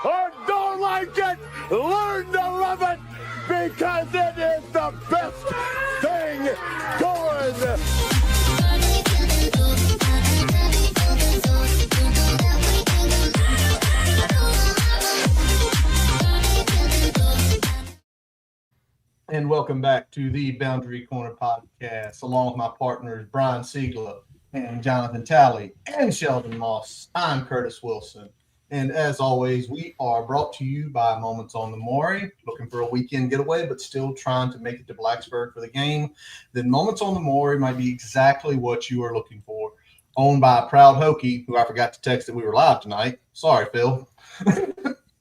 or don't like it, learn to love it because it is the best thing going. And welcome back to the Boundary Corner podcast, along with my partners Brian Siegler and Jonathan Talley and Sheldon Moss. I'm Curtis Wilson. And as always, we are brought to you by Moments on the Maury, looking for a weekend getaway, but still trying to make it to Blacksburg for the game. Then Moments on the Maury might be exactly what you are looking for. Owned by a proud Hokie, who I forgot to text that we were live tonight. Sorry, Phil.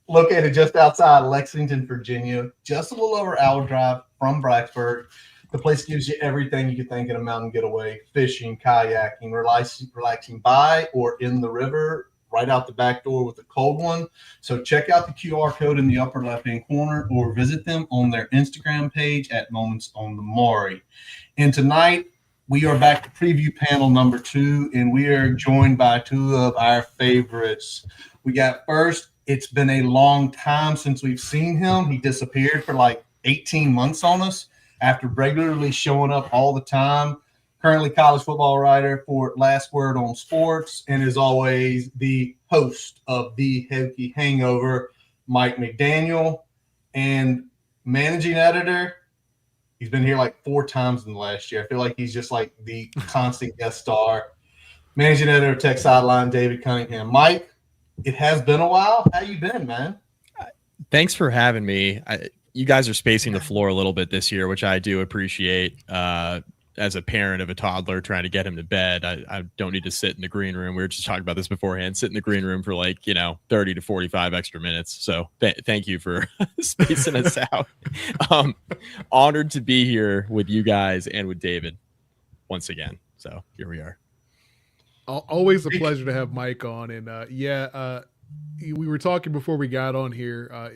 Located just outside Lexington, Virginia, just a little over hour drive from Blacksburg. The place gives you everything you could think in a mountain getaway: fishing, kayaking, relaxing by or in the river, right out the back door with a cold one. So check out the QR code in the upper left-hand corner or visit them on their Instagram page at Moments on the Maury. And tonight, we are back to preview panel number 2, and we are joined by two of our favorites. We got first, it's been a long time since we've seen him. He disappeared for like 18 months on us after regularly showing up all the time. Currently college football writer for Last Word on Sports, and as always, the host of the Hokie Hangover, Mike McDaniel, and managing editor. He's been here like 4 times in the last year. I feel like he's just like the constant guest star. Managing editor of Tech Sideline, David Cunningham. Mike, it has been a while. How you been, man? Thanks for having me. You guys are spacing the floor a little bit this year, which I do appreciate. As a parent of a toddler trying to get him to bed, I don't need to sit in the green room. We were just talking about this beforehand. Sit in the green room for 30 to 45 extra minutes. So thank you for spacing us out. Honored to be here with you guys and with David once again. So here we are. Always a pleasure to have Mike on. And we were talking before we got on here.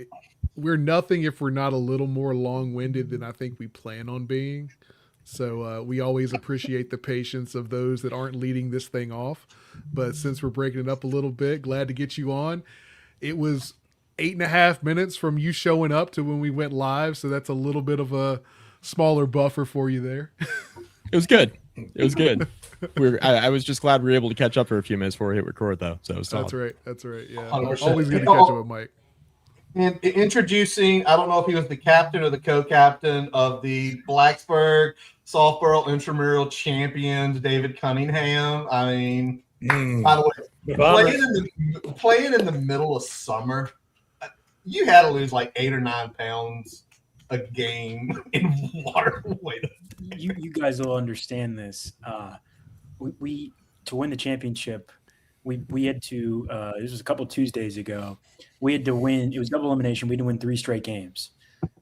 We're nothing if we're not a little more long-winded than I think we plan on being. So we always appreciate the patience of those that aren't leading this thing off. But since we're breaking it up a little bit, glad to get you on. It was 8.5 minutes from you showing up to when we went live. So that's a little bit of a smaller buffer for you there. It was good. It was good. I was just glad we were able to catch up for a few minutes before we hit record, though. So it was solid. That's right. Yeah, 100%. Always good to catch up with Mike. And introducing, I don't know if he was the captain or the co-captain of the Blacksburg Softball Intramural Champions, David Cunningham. I mean, by the way, playing in the middle of summer, you had to lose like 8 or 9 pounds a game in water weight. You guys will understand this. We to win the championship, we had to. This was a couple Tuesdays ago. We had to win. It was double elimination. We had to win 3 straight games.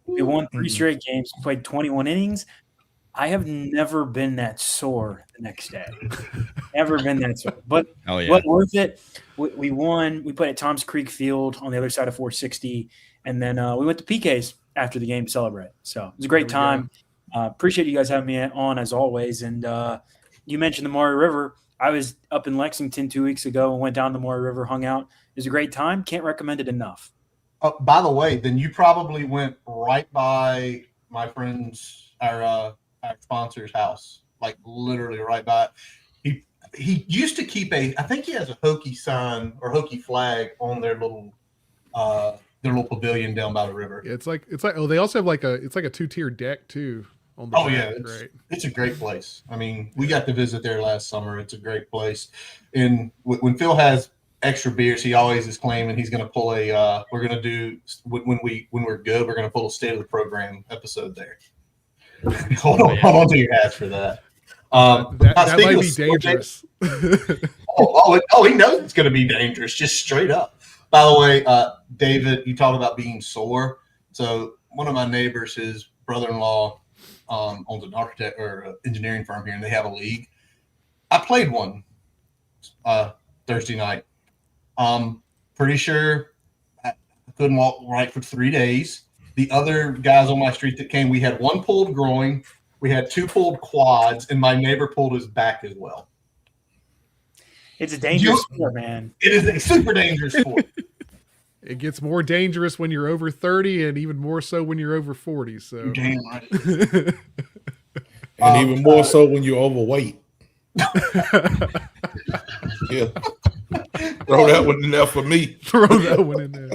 We won 3 straight games. Played 21 innings. I have never been that sore the next day. Never been that sore. But worth it. We won. We played at Tom's Creek Field on the other side of 460, and then we went to PK's after the game to celebrate. So it was a great time. Appreciate you guys having me on as always. And you mentioned the Maury River. I was up in Lexington 2 weeks ago and went down the Maury River, hung out. It was a great time. Can't recommend it enough. By the way, then you probably went right by my friend's, our sponsor's house, like literally right by it. He used to keep I think he has a Hokie sign or Hokie flag on their little pavilion down by the river. Yeah, it's like they also have like a 2-tier deck too. It's a great place. I mean, we got to visit there last summer. It's a great place. And when Phil has extra beers, he always is claiming he's going to pull we're going to do when we're good, we're going to pull a state of the program episode there. Hold on to your hats for that. That might be dangerous. He knows it's going to be dangerous, just straight up. By the way, David, you talked about being sore. So one of my neighbors, his brother-in-law, owns an architect or engineering firm here, and they have a league. I played one Thursday night. Pretty sure I couldn't walk right for 3 days. The other guys on my street that came, we had 1 pulled groin, we had 2 pulled quads, and my neighbor pulled his back as well. It's a dangerous sport, man. It is a super dangerous sport. It gets more dangerous when you're over 30 and even more so when you're over 40. So Damn right. And even more so when you're overweight. Yeah. Throw that one in there for me. Throw that one in there.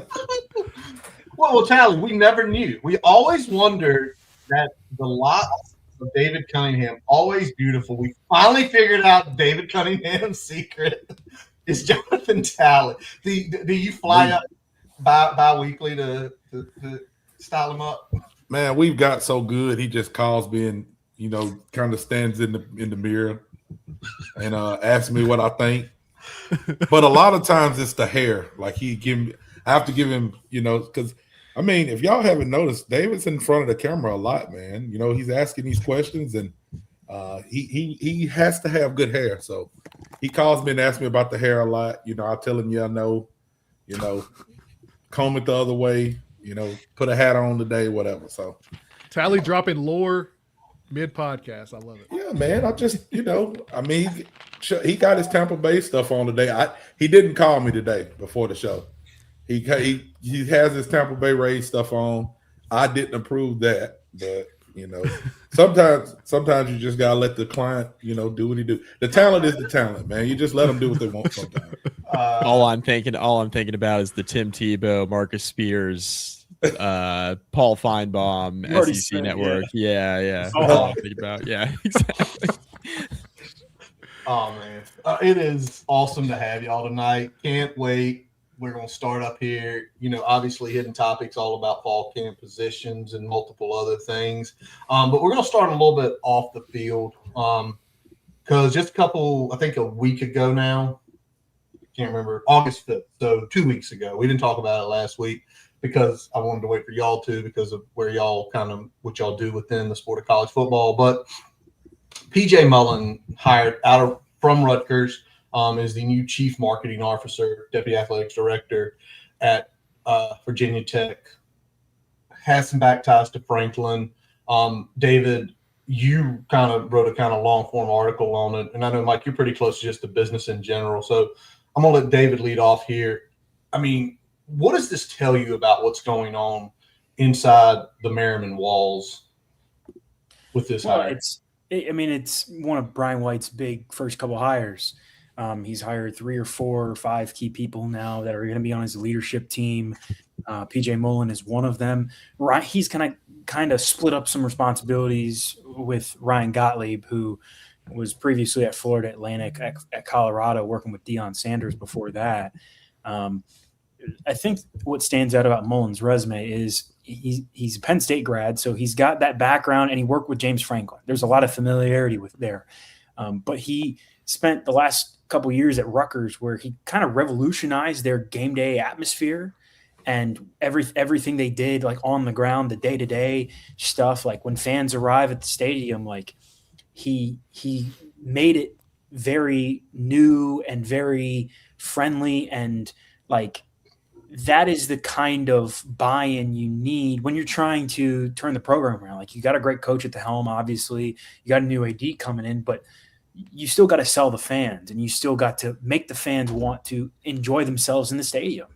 Well, Tally, we never knew. We always wondered that the locks of David Cunningham, always beautiful. We finally figured out David Cunningham's secret is Jonathan Tally. Do you fly up bi-weekly to style him up? Man, we've got so good. He just calls me and, kind of stands in the mirror and asks me what I think. But a lot of times it's the hair. Like I have to give him, because if y'all haven't noticed, David's in front of the camera a lot, man. He's asking these questions and he has to have good hair. So he calls me and asks me about the hair a lot. I tell him, yeah, no, comb it the other way, put a hat on today, whatever. So Tally dropping lore mid-podcast. I love it. Yeah, man. I just, he got his Tampa Bay stuff on today. He didn't call me today before the show. He has his Tampa Bay Rays stuff on. I didn't approve that, but sometimes you just gotta let the client, do what he do. The talent is the talent, man. You just let them do what they want sometimes. All I'm thinking about is the Tim Tebow, Marcus Spears, Paul Feinbaum, SEC Network. Yeah. All I'm thinking about. Yeah, exactly. Oh man, it is awesome to have y'all tonight. Can't wait. We're going to start up here, obviously hidden topics all about fall camp positions and multiple other things. But we're going to start a little bit off the field because just a week ago now, can't remember, August 5th. So 2 weeks ago, we didn't talk about it last week because I wanted to wait for y'all to because of where y'all what y'all do within the sport of college football. But PJ Mullen hired from Rutgers. Is the new chief marketing officer, deputy athletics director at Virginia Tech. Has some back ties to Franklin. David, you kind of wrote a long form article on it, and I know Mike, you're pretty close to just the business in general. So I'm gonna let David lead off here. What does this tell you about what's going on inside the Merriman walls with this hire? It's one of Brian White's big first couple hires. He's hired 3 or 4 or 5 key people now that are going to be on his leadership team. PJ Mullen is one of them. He's kind of split up some responsibilities with Ryan Gottlieb, who was previously at Florida Atlantic at Colorado, working with Deion Sanders before that. I think what stands out about Mullen's resume is he's a Penn State grad, so he's got that background, and he worked with James Franklin. There's a lot of familiarity with there. But he spent the last couple years at Rutgers where he kind of revolutionized their game day atmosphere and everything they did, like on the ground, the day-to-day stuff. Like when fans arrive at the stadium, like he made it very new and very friendly, and like that is the kind of buy-in you need when you're trying to turn the program around. Like you got a great coach at the helm, obviously, you got a new AD coming in, but you still got to sell the fans, and you still got to make the fans want to enjoy themselves in the stadium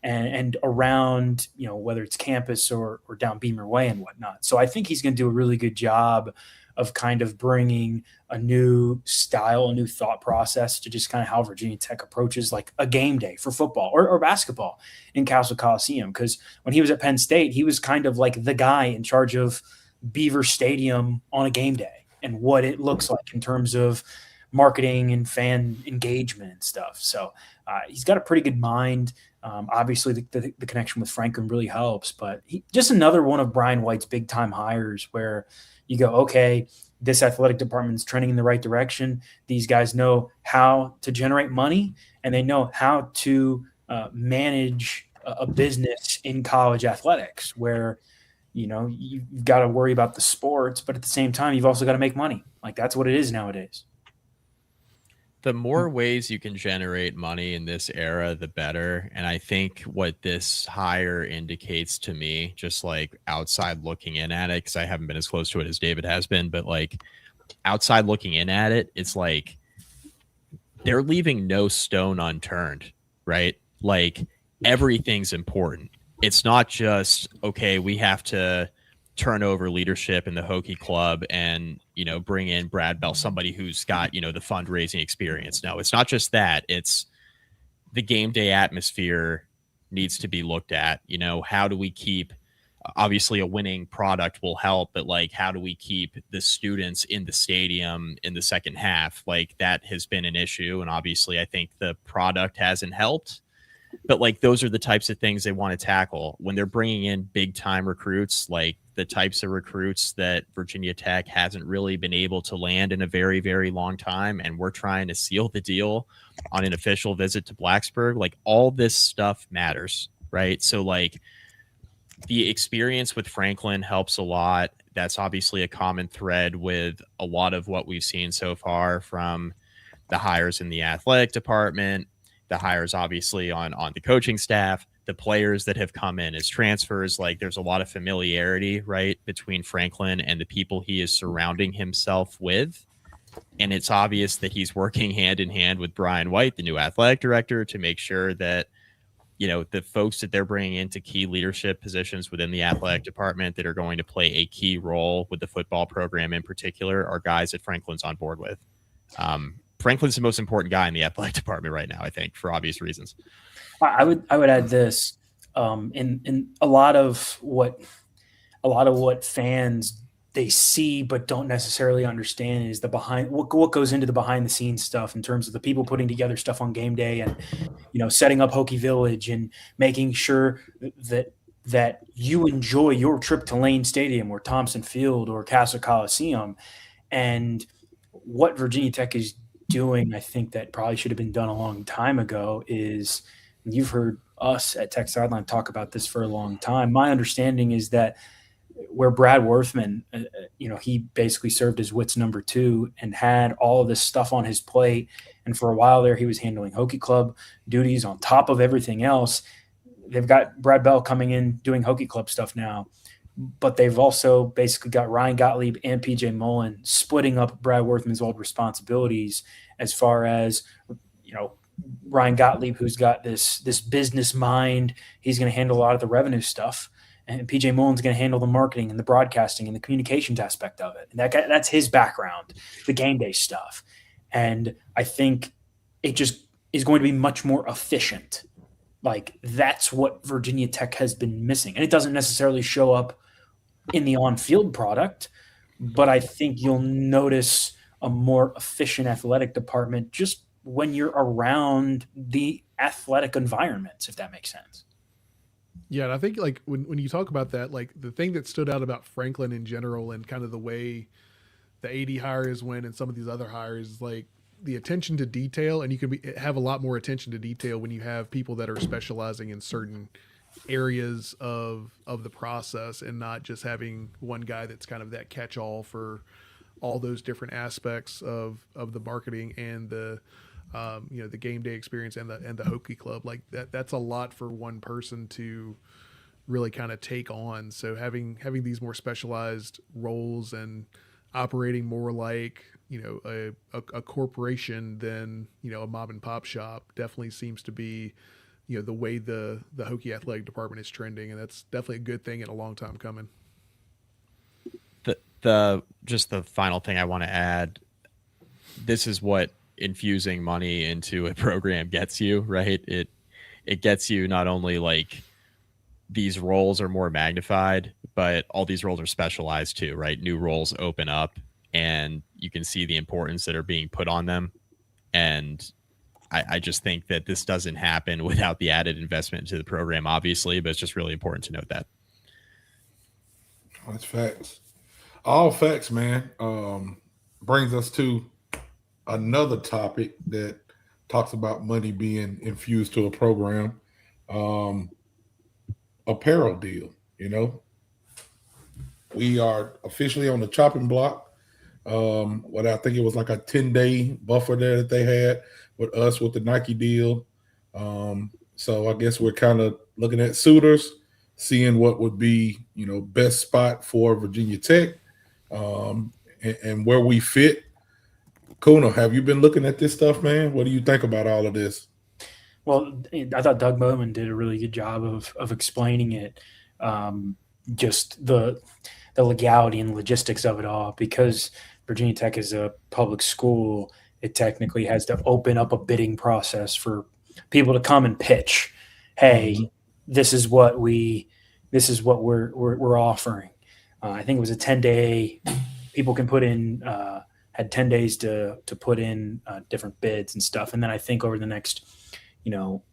and around, whether it's campus or down Beamer Way and whatnot. So I think he's going to do a really good job of kind of bringing a new style, a new thought process to just kind of how Virginia Tech approaches like a game day for football or basketball in Castle Coliseum. Because when he was at Penn State, he was kind of like the guy in charge of Beaver Stadium on a game day and what it looks like in terms of marketing and fan engagement and stuff. So he's got a pretty good mind. Obviously, the connection with Franklin really helps, but just another one of Brian White's big-time hires where you go, okay, this athletic department is trending in the right direction. These guys know how to generate money, and they know how to manage a business in college athletics where – you've got to worry about the sports, but at the same time, you've also got to make money. Like that's what it is nowadays. The more ways you can generate money in this era, the better. And I think what this hire indicates to me, just like outside looking in at it, because I haven't been as close to it as David has been, but like outside looking in at it, it's like they're leaving no stone unturned, right? Like everything's important. It's not just, okay, we have to turn over leadership in the Hokie club and, bring in Brad Bell, somebody who's got, the fundraising experience. No, it's not just that. It's the game day atmosphere needs to be looked at. How do we keep, obviously a winning product will help, but like, how do we keep the students in the stadium in the second half? Like, that has been an issue. And obviously I think the product hasn't helped, but like, those are the types of things they want to tackle when they're bringing in big time recruits, like the types of recruits that Virginia Tech hasn't really been able to land in a very, very long time. And we're trying to seal the deal on an official visit to Blacksburg. Like, all this stuff matters, right? So like, the experience with Franklin helps a lot. That's obviously a common thread with a lot of what we've seen so far from the hires in the athletic department, the hires obviously on the coaching staff, the players that have come in as transfers. Like, there's a lot of familiarity, right, between Franklin and the people he is surrounding himself with. And it's obvious that he's working hand in hand with Brian White, the new athletic director, to make sure that the folks that they're bringing into key leadership positions within the athletic department that are going to play a key role with the football program in particular are guys that Franklin's on board with. Franklin's the most important guy in the athletic department right now, I think, for obvious reasons. I would add this, in a lot of what fans they see but don't necessarily understand is the what goes into the behind the scenes stuff in terms of the people putting together stuff on game day and setting up Hokie Village and making sure that you enjoy your trip to Lane Stadium or Thompson Field or Castle Coliseum. And what Virginia Tech is doing, I think that probably should have been done a long time ago, is, you've heard us at Tech Sideline talk about this for a long time. My understanding is that where Brad Worthman, he basically served as Witt's number 2 and had all of this stuff on his plate. And for a while there, he was handling Hokie Club duties on top of everything else. They've got Brad Bell coming in doing Hokie Club stuff now, but they've also basically got Ryan Gottlieb and PJ Mullen splitting up Brad Worthman's old responsibilities, as far as, Ryan Gottlieb, who's got this business mind. He's going to handle a lot of the revenue stuff. And PJ Mullen's going to handle the marketing and the broadcasting and the communications aspect of it. And that's his background, the game day stuff. And I think it just is going to be much more efficient. Like, that's what Virginia Tech has been missing. And it doesn't necessarily show up in the on-field product, but I think you'll notice a more efficient athletic department just when you're around the athletic environments, if that makes sense. Yeah, and I think like when you talk about that, like the thing that stood out about Franklin in general and kind of the way the AD hires went and some of these other hires is like the attention to detail, and you can have a lot more attention to detail when you have people that are specializing in certain areas of the process and not just having one guy that's kind of that catch-all for all those different aspects of the marketing and the the game day experience and the Hokie Club. Like that's a lot for one person to really kind of take on. So having these more specialized roles and operating more like a corporation than a mom and pop shop definitely seems to be the way the Hokie athletic department is trending, and that's definitely a good thing and a long time coming. Just the final thing I want to add, this is what infusing money into a program gets you, right? It gets you not only like these roles are more magnified, but all these roles are specialized too, right? New roles open up and you can see the importance that are being put on them. And I just think that this doesn't happen without the added investment into the program, obviously, but it's just really important to note that. That's facts. All facts, man. Brings us to another topic that talks about money being infused to a program. Apparel deal, we are officially on the chopping block. What I think it was like a 10-day buffer there that they had with us with the Nike deal. So I guess we're kind of looking at suitors, seeing what would be, best spot for Virginia Tech, and where we fit. Kuna, have you been looking at this stuff, man? What do you think about all of this? Well, I thought Doug Bowman did a really good job of explaining it, just the legality and logistics of it all. Because Virginia Tech is a public school, it technically has to open up a bidding process for people to come and pitch. Hey, this is what we're offering. I think it was a 10-day. People can put in had 10 days to put in different bids and stuff, and then I think over the next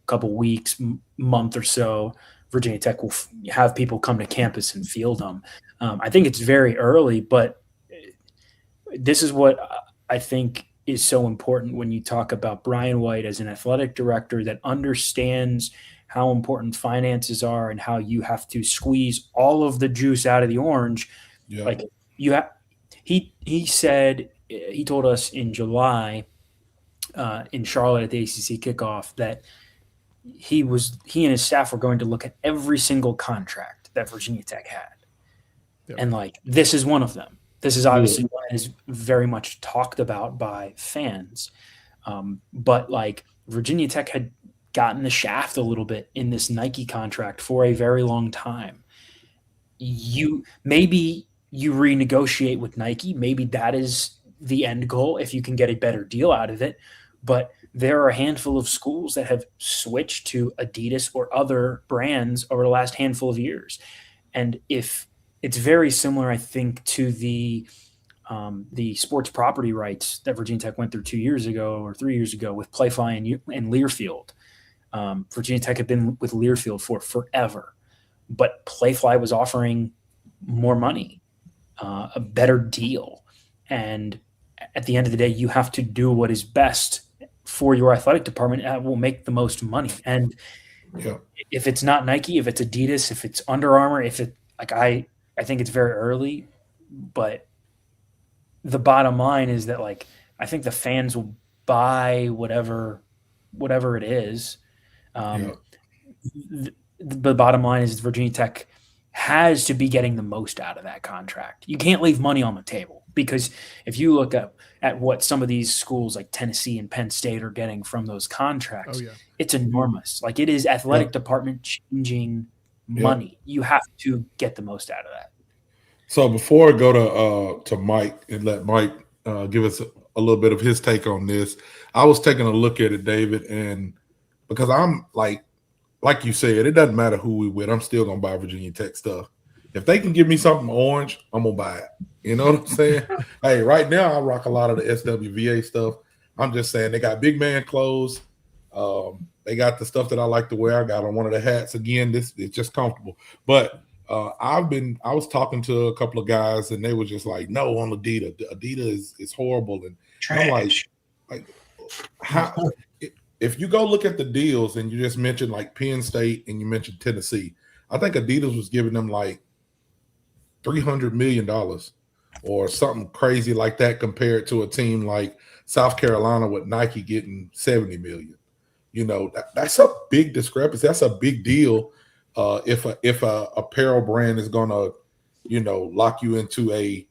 couple weeks, month or so, Virginia Tech will have people come to campus and field them. I think it's very early, but this is what I think is so important when you talk about Brian White as an athletic director that understands how important finances are and how you have to squeeze all of the juice out of the orange. Yeah. Like he said, he told us in July in Charlotte at the ACC kickoff that he and his staff were going to look at every single contract that Virginia Tech had. Yep. And this is one of them. This is obviously one that is very much talked about by fans. But Virginia Tech had gotten the shaft a little bit in this Nike contract for a very long time. Maybe you renegotiate with Nike. Maybe that is the end goal if you can get a better deal out of it. But there are a handful of schools that have switched to Adidas or other brands over the last handful of years. And if it's very similar, I think, to the sports property rights that Virginia Tech went through 2 years ago or 3 years ago with Playfly and Learfield. Virginia Tech had been with Learfield for forever, but Playfly was offering more money, a better deal. And at the end of the day, you have to do what is best for your athletic department that will make the most money. And if it's not Nike, if it's Adidas, if it's Under Armour, I think it's very early, but the bottom line is that I think the fans will buy whatever it is. The bottom line is Virginia Tech has to be getting the most out of that contract. You can't leave money on the table, because if you look at what some of these schools like Tennessee and Penn State are getting from those contracts, it's enormous. It is athletic department changing money. You have to get the most out of that. So before I go to Mike and let Mike give us a little bit of his take on this, I was taking a look at it, David, and because I'm like you said, it doesn't matter who we with. I'm still gonna buy Virginia Tech stuff. If they can give me something orange, I'm gonna buy it. You know what I'm saying? Hey, right now I rock a lot of the SWVA stuff. I'm just saying they got big man clothes. They got the stuff that I like to wear. I got on one of the hats again. It's just comfortable. But I was talking to a couple of guys and they were just like, no, on Adidas. Adidas is horrible. And I'm like how if you go look at the deals and you just mentioned Penn State and you mentioned Tennessee, I think Adidas was giving them $300 million or something crazy like that compared to a team like South Carolina with Nike getting $70 million. That's a big discrepancy. That's a big deal. If a apparel brand is gonna, lock you into a,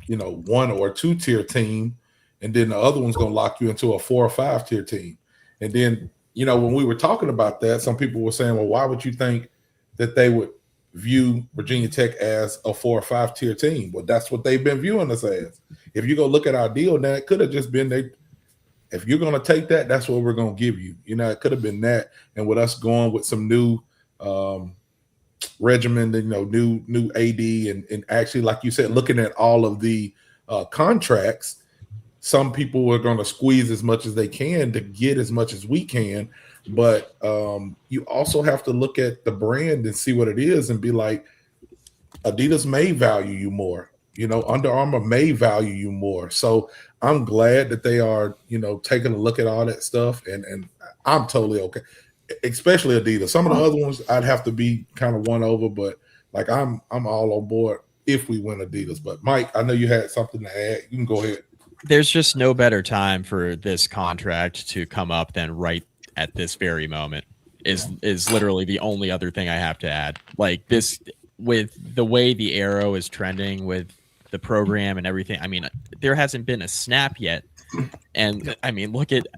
1 or 2 tier team, and then the other one's gonna lock you into a 4 or 5 tier team. And then, when we were talking about that, some people were saying, well, why would you think that they would view Virginia Tech as a 4 or 5 tier team? Well, that's what they've been viewing us as. If you go look at our deal now, it could have just been if you're going to take that, that's what we're going to give you. It could have been that. And with us going with some new regimen, new AD and actually, like you said, looking at all of the contracts, some people are going to squeeze as much as they can to get as much as we can. But you also have to look at the brand and see what it is and be like, Adidas may value you more. Under Armour may value you more. So I'm glad that they are, taking a look at all that stuff. And I'm totally okay, especially Adidas. Some of the other ones I'd have to be kind of won over, but I'm all on board if we win Adidas. But Mike, I know you had something to add. You can go ahead. There's just no better time for this contract to come up than right at this very moment. Is literally the only other thing I have to add. This, with the way the arrow is trending with the program and everything, there hasn't been a snap yet. And look at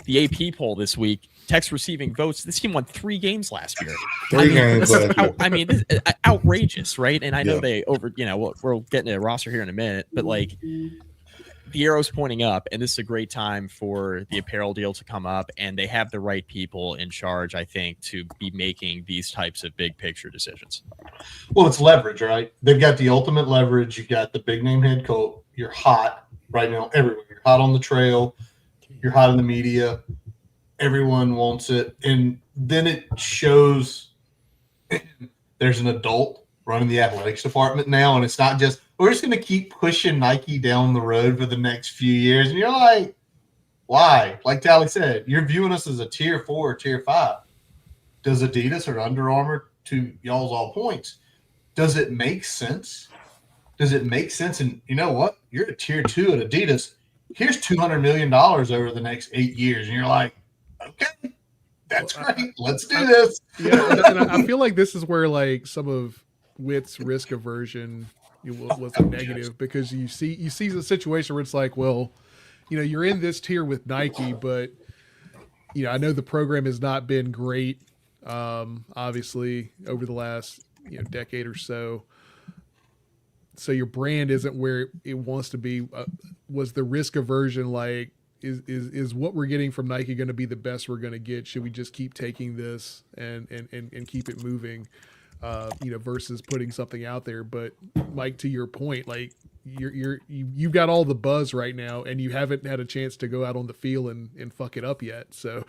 the AP poll this week. Tech's receiving votes. This team won 3 games last year. Games This is last year. this is outrageous, right? And I know they we'll get into a roster here in a minute, but like the arrow's pointing up, and this is a great time for the apparel deal to come up, and they have the right people in charge, I think, to be making these types of big picture decisions. Well, it's leverage, right? They've got the ultimate leverage. You got the big name head coach. You're hot right now everywhere. You're hot on the trail. You're hot in the media. Everyone wants it. And then it shows there's an adult running the athletics department now, and it's not just, we're just going to keep pushing Nike down the road for the next few years. And you're like, why? Like Tally said, you're viewing us as a tier 4 or tier 5. Does Adidas or Under Armour, to y'all's all points, does it make sense? Does it make sense? And you know what? You're a tier 2 at Adidas. Here's $200 million over the next 8 years. And you're like, okay, that's great. Let's do this. Yeah, and I feel like this is where like some of Witt's risk aversion was negative, because you see the situation where it's like, well, you're in this tier with Nike, but I know the program has not been great, obviously over the last decade or so. So your brand isn't where it wants to be. Was the risk aversion like, is what we're getting from Nike going to be the best we're going to get? Should we just keep taking this and keep it moving, versus putting something out there? But Mike, to your point, like you've got all the buzz right now, and you haven't had a chance to go out on the field and fuck it up yet. So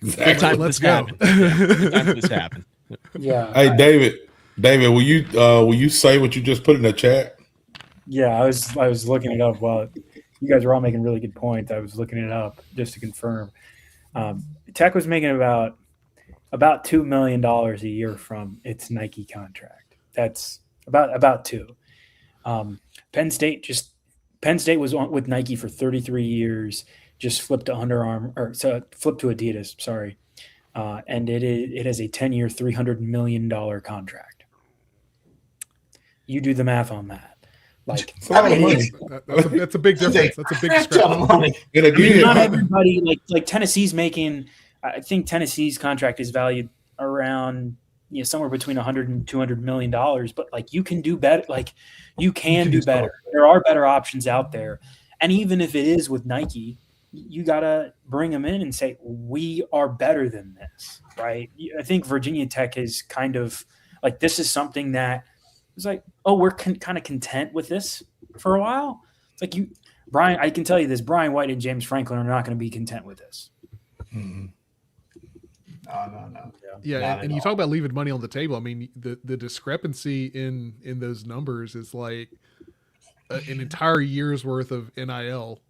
Exactly. let's go. Time for this happen. Yeah. Hey, David, will you say what you just put in the chat? Yeah, I was looking it up while you guys were all making really good points. I was looking it up just to confirm. Tech was making about $2 million a year from its Nike contract. That's about 2. Penn State was on with Nike for 33 years, just flipped to flipped to Adidas, sorry. And it has a 10-year, $300 million contract. You do the math on that. Like, That's a big difference. That's a big discrepancy. And again, not everybody like Tennessee's making. I think Tennessee's contract is valued around somewhere between $100 and $200 million. But like, you can do better. Like, you can do better. There are better options out there. And even if it is with Nike, you gotta bring them in and say, we are better than this, right? I think Virginia Tech is kind of like, this is something that it's like, oh, we're kind of content with this for a while. It's like Brian, I can tell you this, Brian White and James Franklin are not going to be content with this. Mm-hmm. No. Yeah, and you talk about leaving money on the table. I mean, the discrepancy in those numbers is like an entire year's worth of NIL.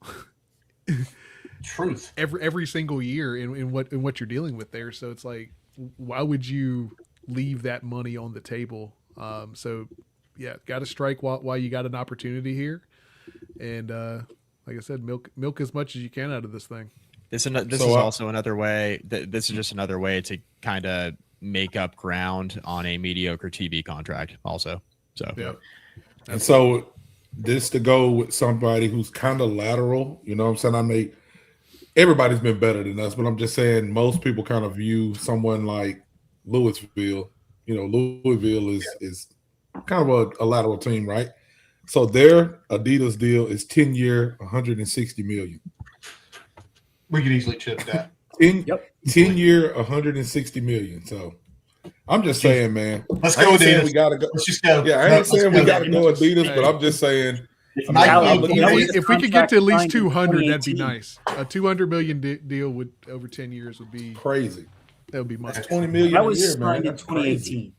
Truth. Every single year in what you're dealing with there. So it's like, why would you leave that money on the table? So yeah, got to strike while you got an opportunity here, and like I said, milk as much as you can out of this thing. This is also another way. This is just another way to kind of make up ground on a mediocre TV contract. Also, so yeah. And so this to go with somebody who's kind of lateral. You know what I'm saying? Everybody's been better than us, but I'm just saying most people kind of view someone like Louisville. Louisville is kind of a lateral team, right? So their Adidas deal is 10-year, $160 million. We could easily chip that. 10-year, $160 million. So I'm just saying, man. Let's go, Adidas. We gotta go. Let's just go. Yeah, I ain't saying we gotta go Adidas, but I'm just saying. If we could get to at least 200, that'd be nice. A $200 million deal would over 10 years would be crazy. That would be much. That's $20 million That was a year, signed man. in 2018.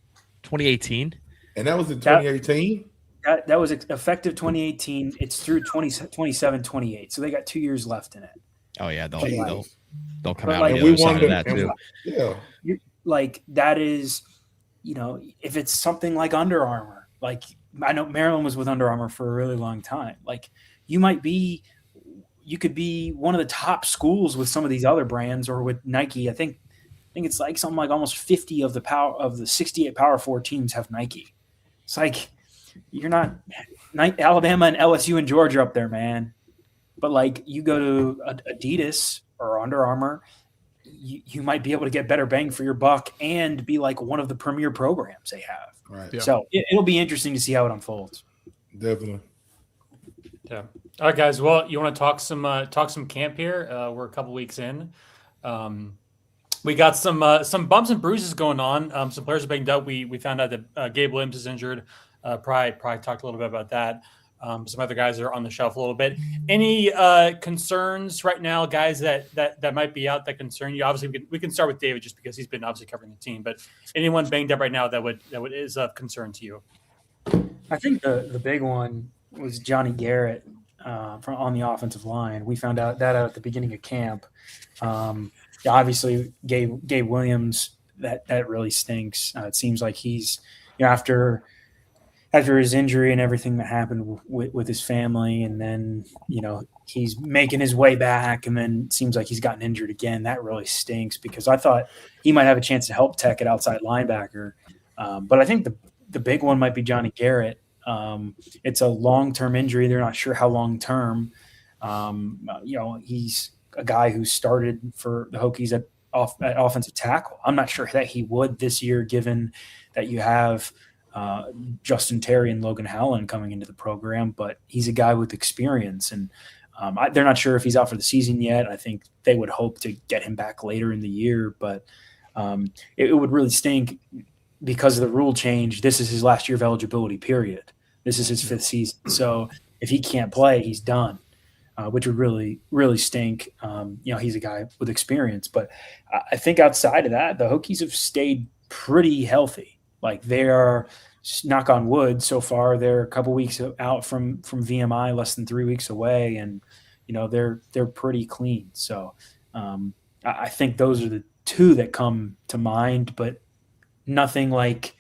2018. And that was in 2018. That was effective 2018. It's through 27, 28. So they got 2 years left in it. Oh yeah, they'll come But out like, on the other side of that too. Yeah. Like that is, if it's something like Under Armour, like I know Maryland was with Under Armour for a really long time. Like you could be one of the top schools with some of these other brands or with Nike. I think it's like something like almost 50 of the 68 Power 4 teams have Nike. It's like you're not Alabama and LSU and Georgia up there, man. But like you go to Adidas or Under Armour, you might be able to get better bang for your buck and be like one of the premier programs they have. Right. Yeah. So it'll be interesting to see how it unfolds. Definitely. Yeah. All right, guys. Well, you want to talk some camp here? We're a couple weeks in. We got some bumps and bruises going on. Some players are banged up. We found out that Gabe Williams is injured. Probably talked a little bit about that. Some other guys are on the shelf a little bit. Any concerns right now, guys that might be out that concern you? Obviously, we can start with David just because he's been obviously covering the team. But anyone banged up right now that is of concern to you? I think the big one was Johnny Garrett on the offensive line. We found out that out at the beginning of camp. Obviously, Gabe Williams, that really stinks. It seems like he's after his injury and everything that happened with his family, and then he's making his way back, and then it seems like he's gotten injured again. That really stinks because I thought he might have a chance to help Tech at outside linebacker, but I think the big one might be Johnny Garrett. It's a long-term injury. They're not sure how long-term. He's a guy who started for the Hokies at offensive tackle. I'm not sure that he would this year, given that you have Justin Terry and Logan Howland coming into the program, but he's a guy with experience, and they're not sure if he's out for the season yet. I think they would hope to get him back later in the year, but it would really stink because of the rule change. This is his last year of eligibility, period. This is his 5th season. So if he can't play, he's done, which would really, really stink. He's a guy with experience, but I think outside of that, the Hokies have stayed pretty healthy. Like they are, knock on wood, so far they're a couple weeks out from VMI, less than 3 weeks away, and they're pretty clean. So I think those are the two that come to mind, but nothing like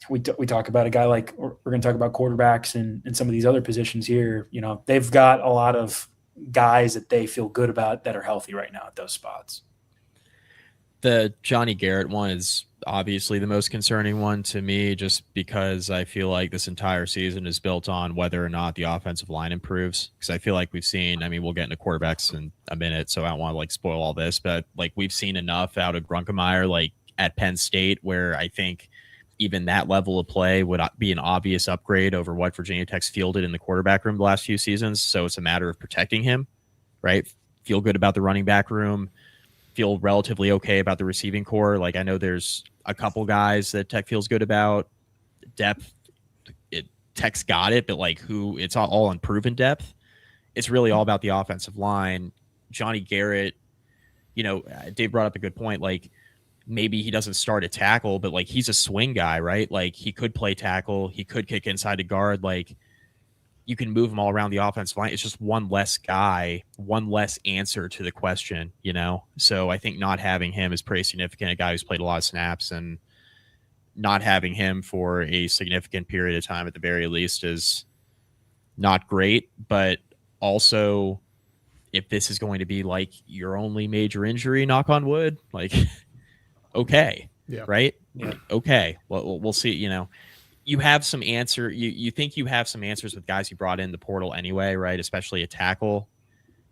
we talk about a guy like we're going to talk about quarterbacks and some of these other positions here. They've got a lot of guys that they feel good about that are healthy right now at those spots. The Johnny Garrett one is obviously the most concerning one to me, just because I feel like this entire season is built on whether or not the offensive line improves. Because I feel like we've seen, we'll get into quarterbacks in a minute, so I don't want to spoil all this, but we've seen enough out of Grunkemeyer at Penn State where I think even that level of play would be an obvious upgrade over what Virginia Tech's fielded in the quarterback room the last few seasons. So it's a matter of protecting him, right? Feel good about the running back room, feel relatively okay about the receiving core. I know there's a couple guys that Tech feels good about. Depth, Tech's got it, but it's all unproven depth. It's really all about the offensive line. Johnny Garrett, Dave brought up a good point. Maybe he doesn't start at tackle, but he's a swing guy, right? He could play tackle, he could kick inside to guard. You can move him all around the offensive line. It's just one less guy, one less answer to the question, So I think not having him is pretty significant. A guy who's played a lot of snaps, and not having him for a significant period of time at the very least is not great. But also, if this is going to be your only major injury, knock on wood, okay. Yeah. Right. Yeah. Okay. Well, we'll see. You have some answer. You think you have some answers with guys you brought in the portal anyway, right? Especially a tackle.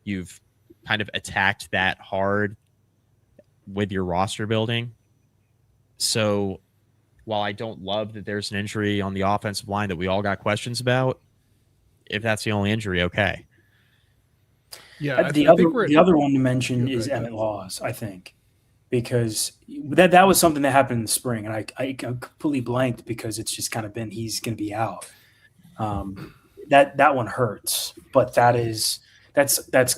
You've kind of attacked that hard with your roster building. So while I don't love that there's an injury on the offensive line that we all got questions about, if that's the only injury, okay. Yeah. The other one to mention is Emmett Laws, I think. Because that was something that happened in the spring, and I completely blanked because it's just kind of been he's going to be out. That one hurts, but that's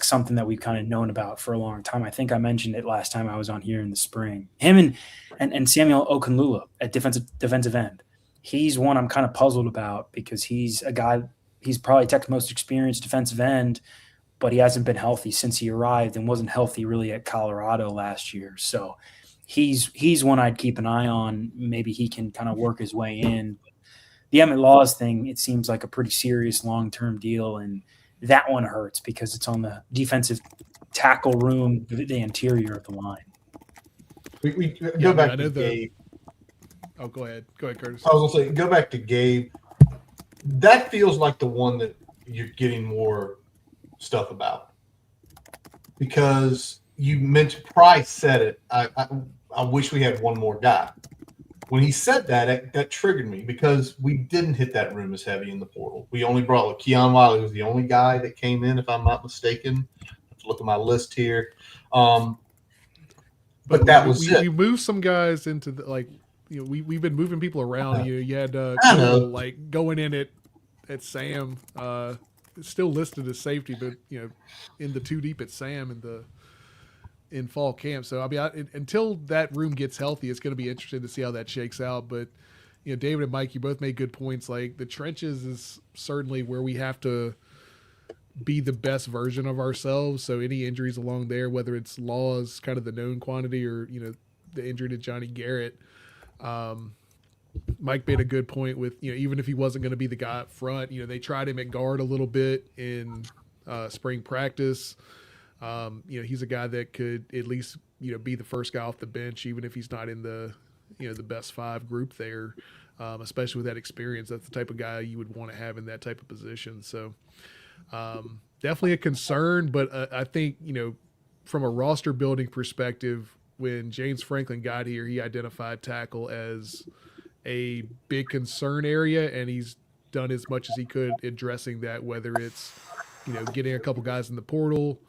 something that we've kind of known about for a long time. I think I mentioned it last time I was on here in the spring. Him and Samuel Okunlula at defensive end. He's one I'm kind of puzzled about because he's a guy. He's probably Tech's most experienced defensive end, but he hasn't been healthy since he arrived and wasn't healthy really at Colorado last year. So he's one I'd keep an eye on. Maybe he can kind of work his way in. The Emmett Laws thing, it seems like a pretty serious long-term deal, and that one hurts because it's on the defensive tackle room, the interior of the line. We go back to Gabe. Oh, go ahead. Go ahead, Curtis. I was going to say, go back to Gabe. That feels like the one that you're getting more stuff about. because you mentioned Price said it. I wish we had one more guy. When he said that, that triggered me because we didn't hit that room as heavy in the portal. We only brought Keon Wiley was the only guy that came in, if I'm not mistaken. I have to look at my list here. But that was it. We moved some guys into the we've been moving people around. You had know. like going in at Sam, still listed as safety, but in the 2 deep at Sam in fall camp. So I mean, until that room gets healthy, it's going to be interesting to see how that shakes out. But David and Mike, you both made good points. Like the trenches is certainly where we have to be the best version of ourselves. So any injuries along there, whether it's Laws, kind of the known quantity, or the injury to Johnny Garrett. Mike made a good point with even if he wasn't going to be the guy up front, they tried him at guard a little bit in spring practice. He's a guy that could at least be the first guy off the bench, even if he's not in the the best 5 group there, especially with that experience. That's the type of guy you would want to have in that type of position. So definitely a concern, but I think from a roster building perspective, when James Franklin got here, he identified tackle as a big concern area, and he's done as much as he could addressing that, whether it's getting a couple guys in the portal,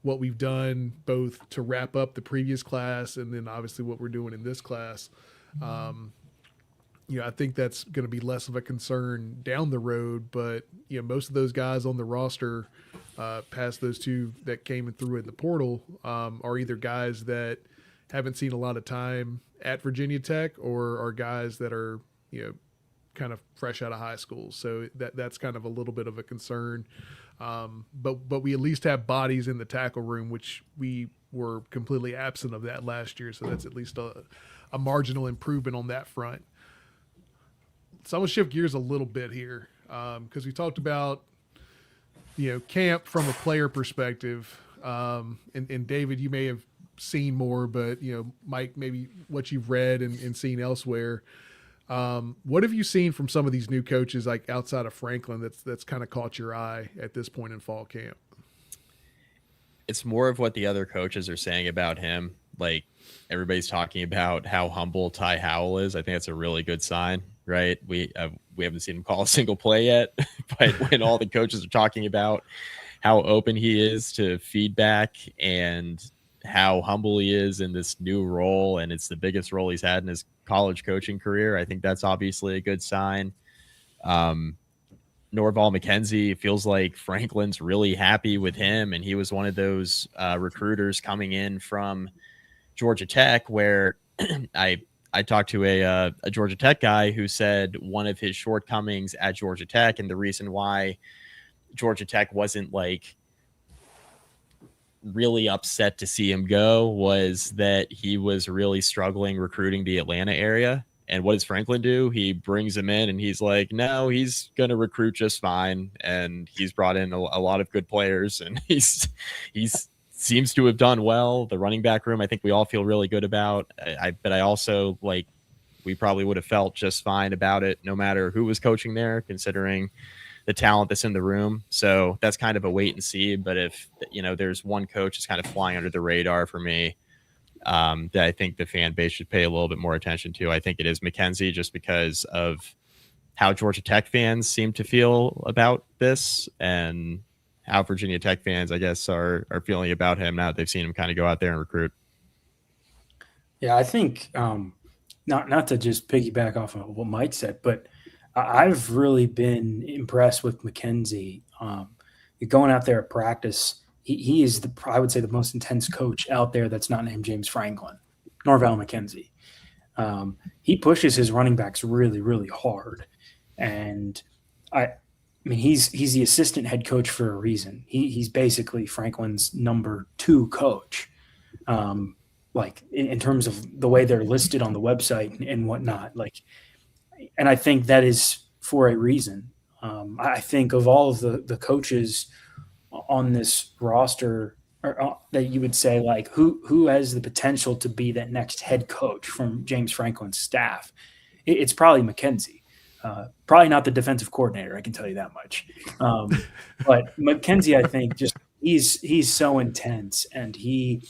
what we've done both to wrap up the previous class and then obviously what we're doing in this class. I think that's going to be less of a concern down the road, but most of those guys on the roster past those 2 that came through in the portal are either guys that haven't seen a lot of time at Virginia Tech or are guys that are kind of fresh out of high school. So that's kind of a little bit of a concern. But we at least have bodies in the tackle room, which we were completely absent of that last year. So that's at least a marginal improvement on that front. So I'm going to shift gears a little bit here because we talked about, camp from a player perspective. And David, you may have seen more, but, Mike, maybe what you've read and seen elsewhere. What have you seen from some of these new coaches, like outside of Franklin, that's kind of caught your eye at this point in fall camp? It's more of what the other coaches are saying about him. Like everybody's talking about how humble Ty Howell is. I think that's a really good sign, right? We haven't seen him call a single play yet, but when all the coaches are talking about how open he is to feedback and how humble he is in this new role, and it's the biggest role he's had in his college coaching career, I think that's obviously a good sign. Norval McKenzie, feels like Franklin's really happy with him, and he was one of those recruiters coming in from Georgia Tech where I talked to a Georgia Tech guy who said one of his shortcomings at Georgia Tech and the reason why Georgia Tech wasn't like really upset to see him go was that he was really struggling recruiting the Atlanta area. And what does Franklin do? He brings him in and he's like, no, he's going to recruit just fine. And he's brought in a lot of good players and he's seems to have done well. The running back room, I think we all feel really good about. But I also like, we probably would have felt just fine about it no matter who was coaching there, considering the talent that's in the room. So that's kind of a wait and see. But if, there's one coach that's kind of flying under the radar for me that I think the fan base should pay a little bit more attention to, I think it is McKenzie, just because of how Georgia Tech fans seem to feel about this and how Virginia Tech fans, I guess, are feeling about him now that they've seen him kind of go out there and recruit. Yeah, I think not to just piggyback off of what Mike said, but I've really been impressed with McKenzie. Going out there at practice, he is I would say the most intense coach out there that's not named James Franklin, Norval McKenzie. He pushes his running backs really, really hard. And I mean, he's the assistant head coach for a reason. He's basically Franklin's number 2 coach, like in terms of the way they're listed on the website and whatnot. And I think that is for a reason. I think of all of the coaches on this roster that you would say, like, who has the potential to be that next head coach from James Franklin's staff, it's probably McKenzie. Probably not the defensive coordinator, I can tell you that much. But McKenzie, I think, just he's so intense, and you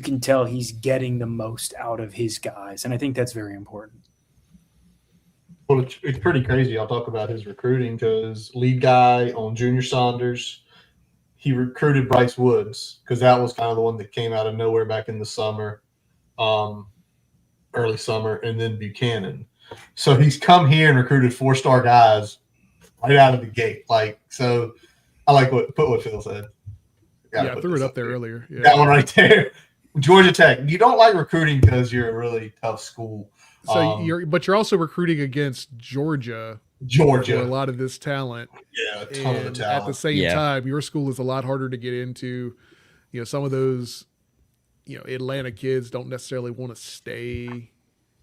can tell he's getting the most out of his guys, and I think that's very important. Well, it's pretty crazy. I'll talk about his recruiting because lead guy on Junior Saunders, he recruited Bryce Woods because that was kind of the one that came out of nowhere back in the summer, early summer, and then Buchanan. So he's come here and recruited 4-star guys right out of the gate. Like, so I like what Phil said. Yeah, I threw it up there earlier. Yeah. That one right there. Georgia Tech. You don't like recruiting because you're a really tough school. So you're also recruiting against Georgia for a lot of this talent. Yeah, a ton of the talent. At the same time, your school is a lot harder to get into. Some of those, Atlanta kids don't necessarily want to stay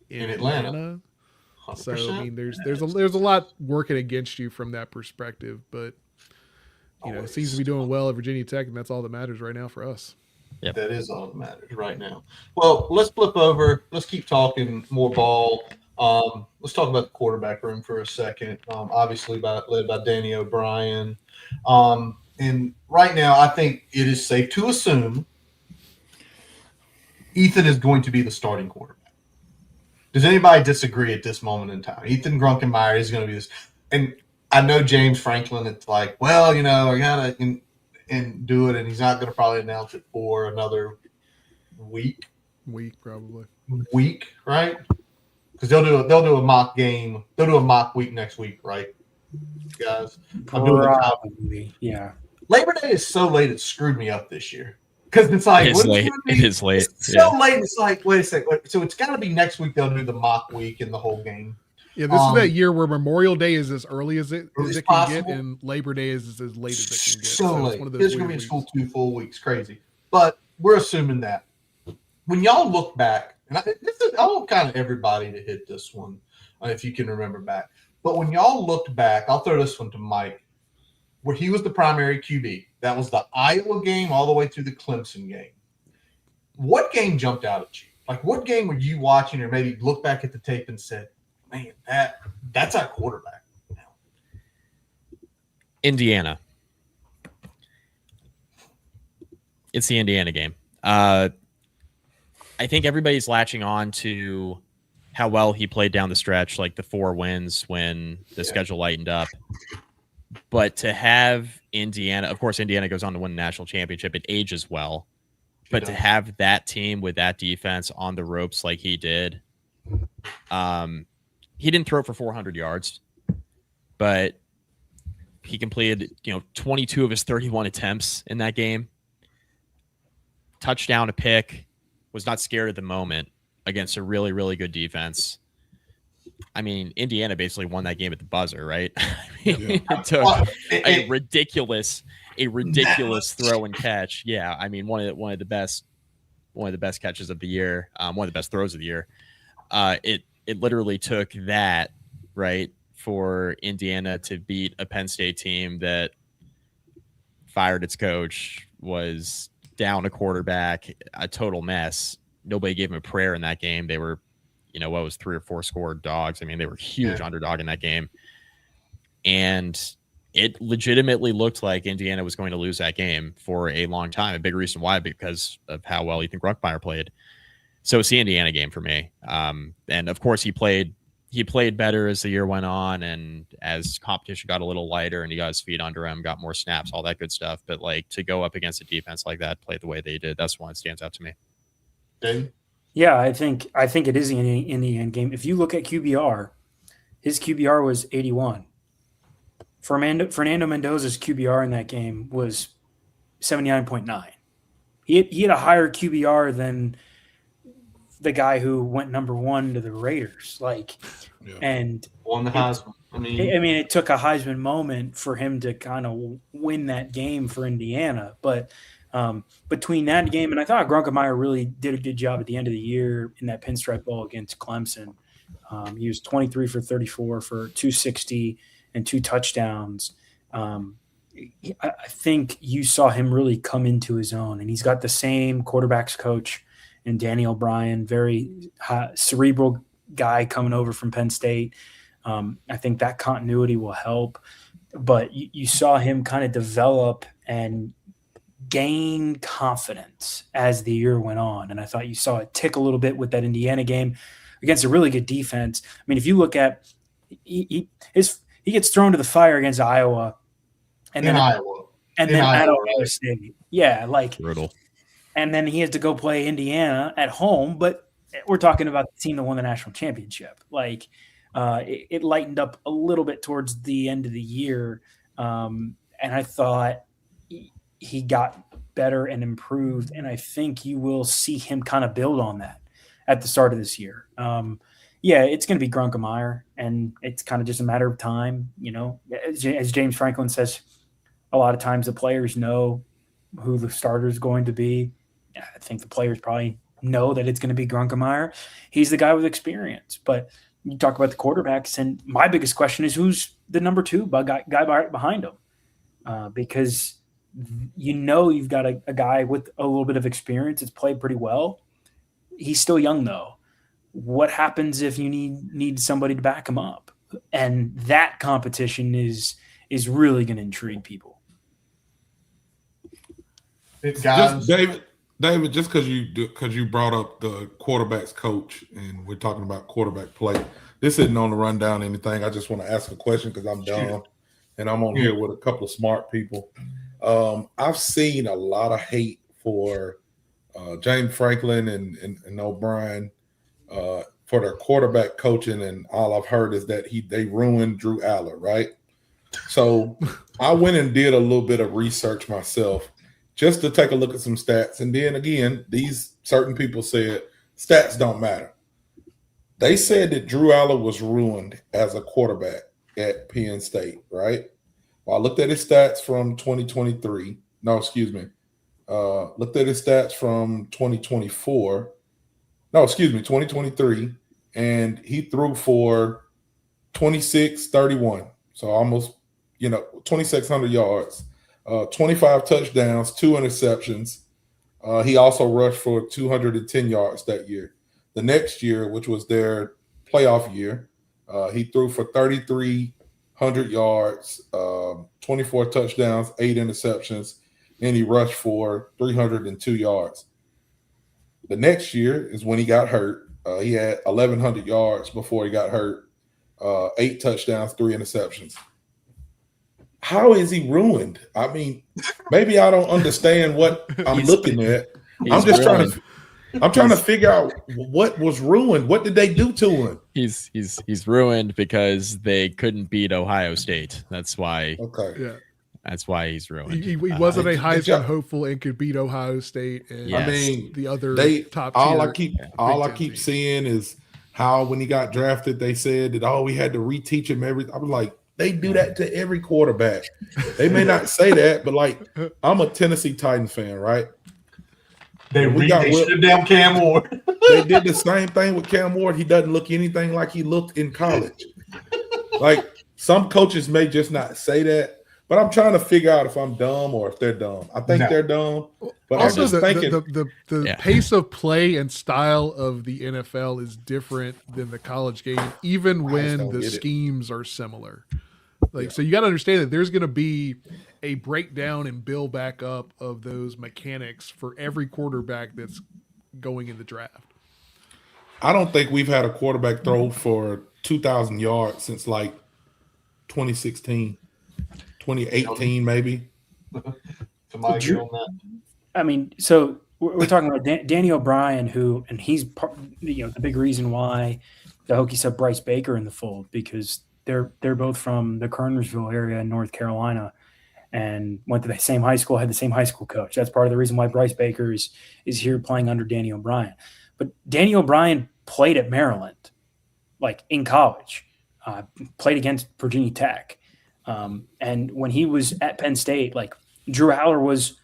in Atlanta. 100%. So I mean, there's a lot working against you from that perspective, but it seems to be doing well at Virginia Tech, and that's all that matters right now for us. Yep. That is all that matters right now. Well, let's flip over. Let's keep talking more ball. Let's talk about the quarterback room for a second. Obviously, led by Danny O'Brien. And right now, I think it is safe to assume Ethan is going to be the starting quarterback. Does anybody disagree at this moment in time? Ethan Grunkenmeyer is going to be this. And I know James Franklin, it's like, well, I got to and do it, and he's not going to probably announce it for another week. Probably. Week, right? Because they'll do a mock game. They'll do a mock week next week, right, guys? Probably, yeah. Labor Day is so late; it screwed me up this year. Because it's like it is late. It's so late. It's like, wait a second. So it's got to be next week. They'll do the mock week and the whole game. Yeah, this is that year where Memorial Day is as early as it can get, and Labor Day is as late as it can get. So late. It's one of those going to be in school 2 full weeks. Crazy. But we're assuming that. When y'all look back, and I want kind of everybody to hit this one, if you can remember back. But when y'all looked back, I'll throw this one to Mike, where he was the primary QB. That was the Iowa game all the way through the Clemson game. What game jumped out at you? Like, what game were you watching, or maybe look back at the tape and said, man, that's our quarterback now? Indiana. It's the Indiana game. I think everybody's latching on to how well he played down the stretch, like the 4 wins when the schedule lightened up. But to have Indiana, of course, Indiana goes on to win the national championship. It ages well. But to have that team with that defense on the ropes like he did, he didn't throw for 400 yards, but he completed, 22 of his 31 attempts in that game. Touchdown, a pick, was not scared at the moment against a really, really good defense. I mean, Indiana basically won that game at the buzzer, right? It took a ridiculous throw and catch. Yeah, I mean, one of the best catches of the year, one of the best throws of the year. It literally took that, right, for Indiana to beat a Penn State team that fired its coach, was down a quarterback, a total mess. Nobody gave him a prayer in that game. They were, what was 3 or 4 score dogs. I mean, they were huge underdog in that game. And it legitimately looked like Indiana was going to lose that game for a long time. A big reason why, because of how well Ethan Grunkenmeyer played. So it's the Indiana game for me. And of course he played better as the year went on, and as competition got a little lighter and he got his feet under him, got more snaps, all that good stuff. But like, to go up against a defense like that, play the way they did, that's one that stands out to me. Dave? Yeah, I think it is the Indiana game. If you look at QBR, his QBR was 81. Fernando Mendoza's QBR in that game was 79.9. He had a higher QBR than the guy who went number 1 to the Raiders. And won the Heisman. I mean, it took a Heisman moment for him to kind of win that game for Indiana. But between that game, and I thought Grunkenmeyer really did a good job at the end of the year in that Pinstripe Bowl against Clemson. He was 23 for 34 for 260 and 2 touchdowns. I think you saw him really come into his own, and he's got the same quarterbacks coach in Danny O'Brien, very cerebral guy coming over from Penn State. I think that continuity will help, but you saw him kind of develop, and gain confidence as the year went on. And I thought you saw it tick a little bit with that Indiana game against a really good defense. I mean, if you look at he gets thrown to the fire against Iowa and then at Ohio State. Yeah, like Brutal. And then he has to go play Indiana at home, but we're talking about the team that won the national championship. Like it lightened up a little bit towards the end of the year. And I thought he got better and improved. And I think you will see him kind of build on that at the start of this year. Yeah, it's going to be Grunkemeyer, and it's kind of just a matter of time. You know, as James Franklin says, a lot of times the players know who the starter is going to be. I think the players probably know that it's going to be Grunkemeyer. He's the guy with experience. But you talk about the quarterbacks, and my biggest question is who's the number two guy behind him? Because you've got a guy with a little bit of experience. It's played pretty well. He's still young, though. What happens if you need somebody to back him up? And that competition is really going to intrigue people. Just, David, just because you brought up the quarterback's coach, and we're talking about quarterback play. This isn't on the rundown or anything. I just want to ask a question because I'm dumb, and I'm on here with a couple of smart people. I've seen a lot of hate for James Franklin and O'Brien for their quarterback coaching, and all I've heard is that they ruined Drew Aller, right? So I went and did a little bit of research myself just to take a look at some stats. And then again, these certain people said stats don't matter. They said that Drew Aller was ruined as a quarterback at Penn State, right? Well, I looked at his stats from 2023. No, excuse me. Looked at his stats from 2024. No, excuse me, 2023. And he threw for 26-31. So almost, 2,600 yards, 25 touchdowns, 2 interceptions. He also rushed for 210 yards that year. The next year, which was their playoff year, he threw for 3,300 yards, 24 touchdowns, 8 interceptions, and he rushed for 302 yards. The next year is when he got hurt. He had 1,100 yards before he got hurt, 8 touchdowns, 3 interceptions. How is he ruined? I mean, maybe I don't understand what I'm looking at. I'm just trying to figure out what was ruined. What did they do to him? He's ruined because they couldn't beat Ohio State. That's why. Okay. Yeah. That's why he's ruined. He wasn't a Heisman hopeful and could beat Ohio State. And Yes. I mean, the other top all tier I Big Ten keep team. seeing is how when he got drafted, they said that we had to reteach him everything. I was like, they do that to every quarterback. They may not say that, but like, I'm a Tennessee Titans fan, right? They should have damn Cam Ward. They did the same thing with Cam Ward. He doesn't look anything like he looked in college. Like, some coaches may just not say that, but I'm trying to figure out if I'm dumb or if they're dumb. I think they're dumb, but Also, I'm just thinking. the pace of play and style of the NFL is different than the college game, even when don't the get it. schemes are similar. So you got to understand that there's going to be a breakdown and build back up of those mechanics for every quarterback that's going in the draft. I don't think we've had a quarterback throw for 2,000 yards since like 2016, 2018, maybe. Somebody get on that. I mean, so we're talking about Danny O'Brien, and he's the big reason why the Hokies have Bryce Baker in the fold, because they're both from the Kernersville area in North Carolina and went to the same high school, had the same high school coach. That's part of the reason why Bryce Baker is here playing under Danny O'Brien. But Danny O'Brien played at Maryland, like in college, played against Virginia Tech. And when he was at Penn State, like Drew Aller was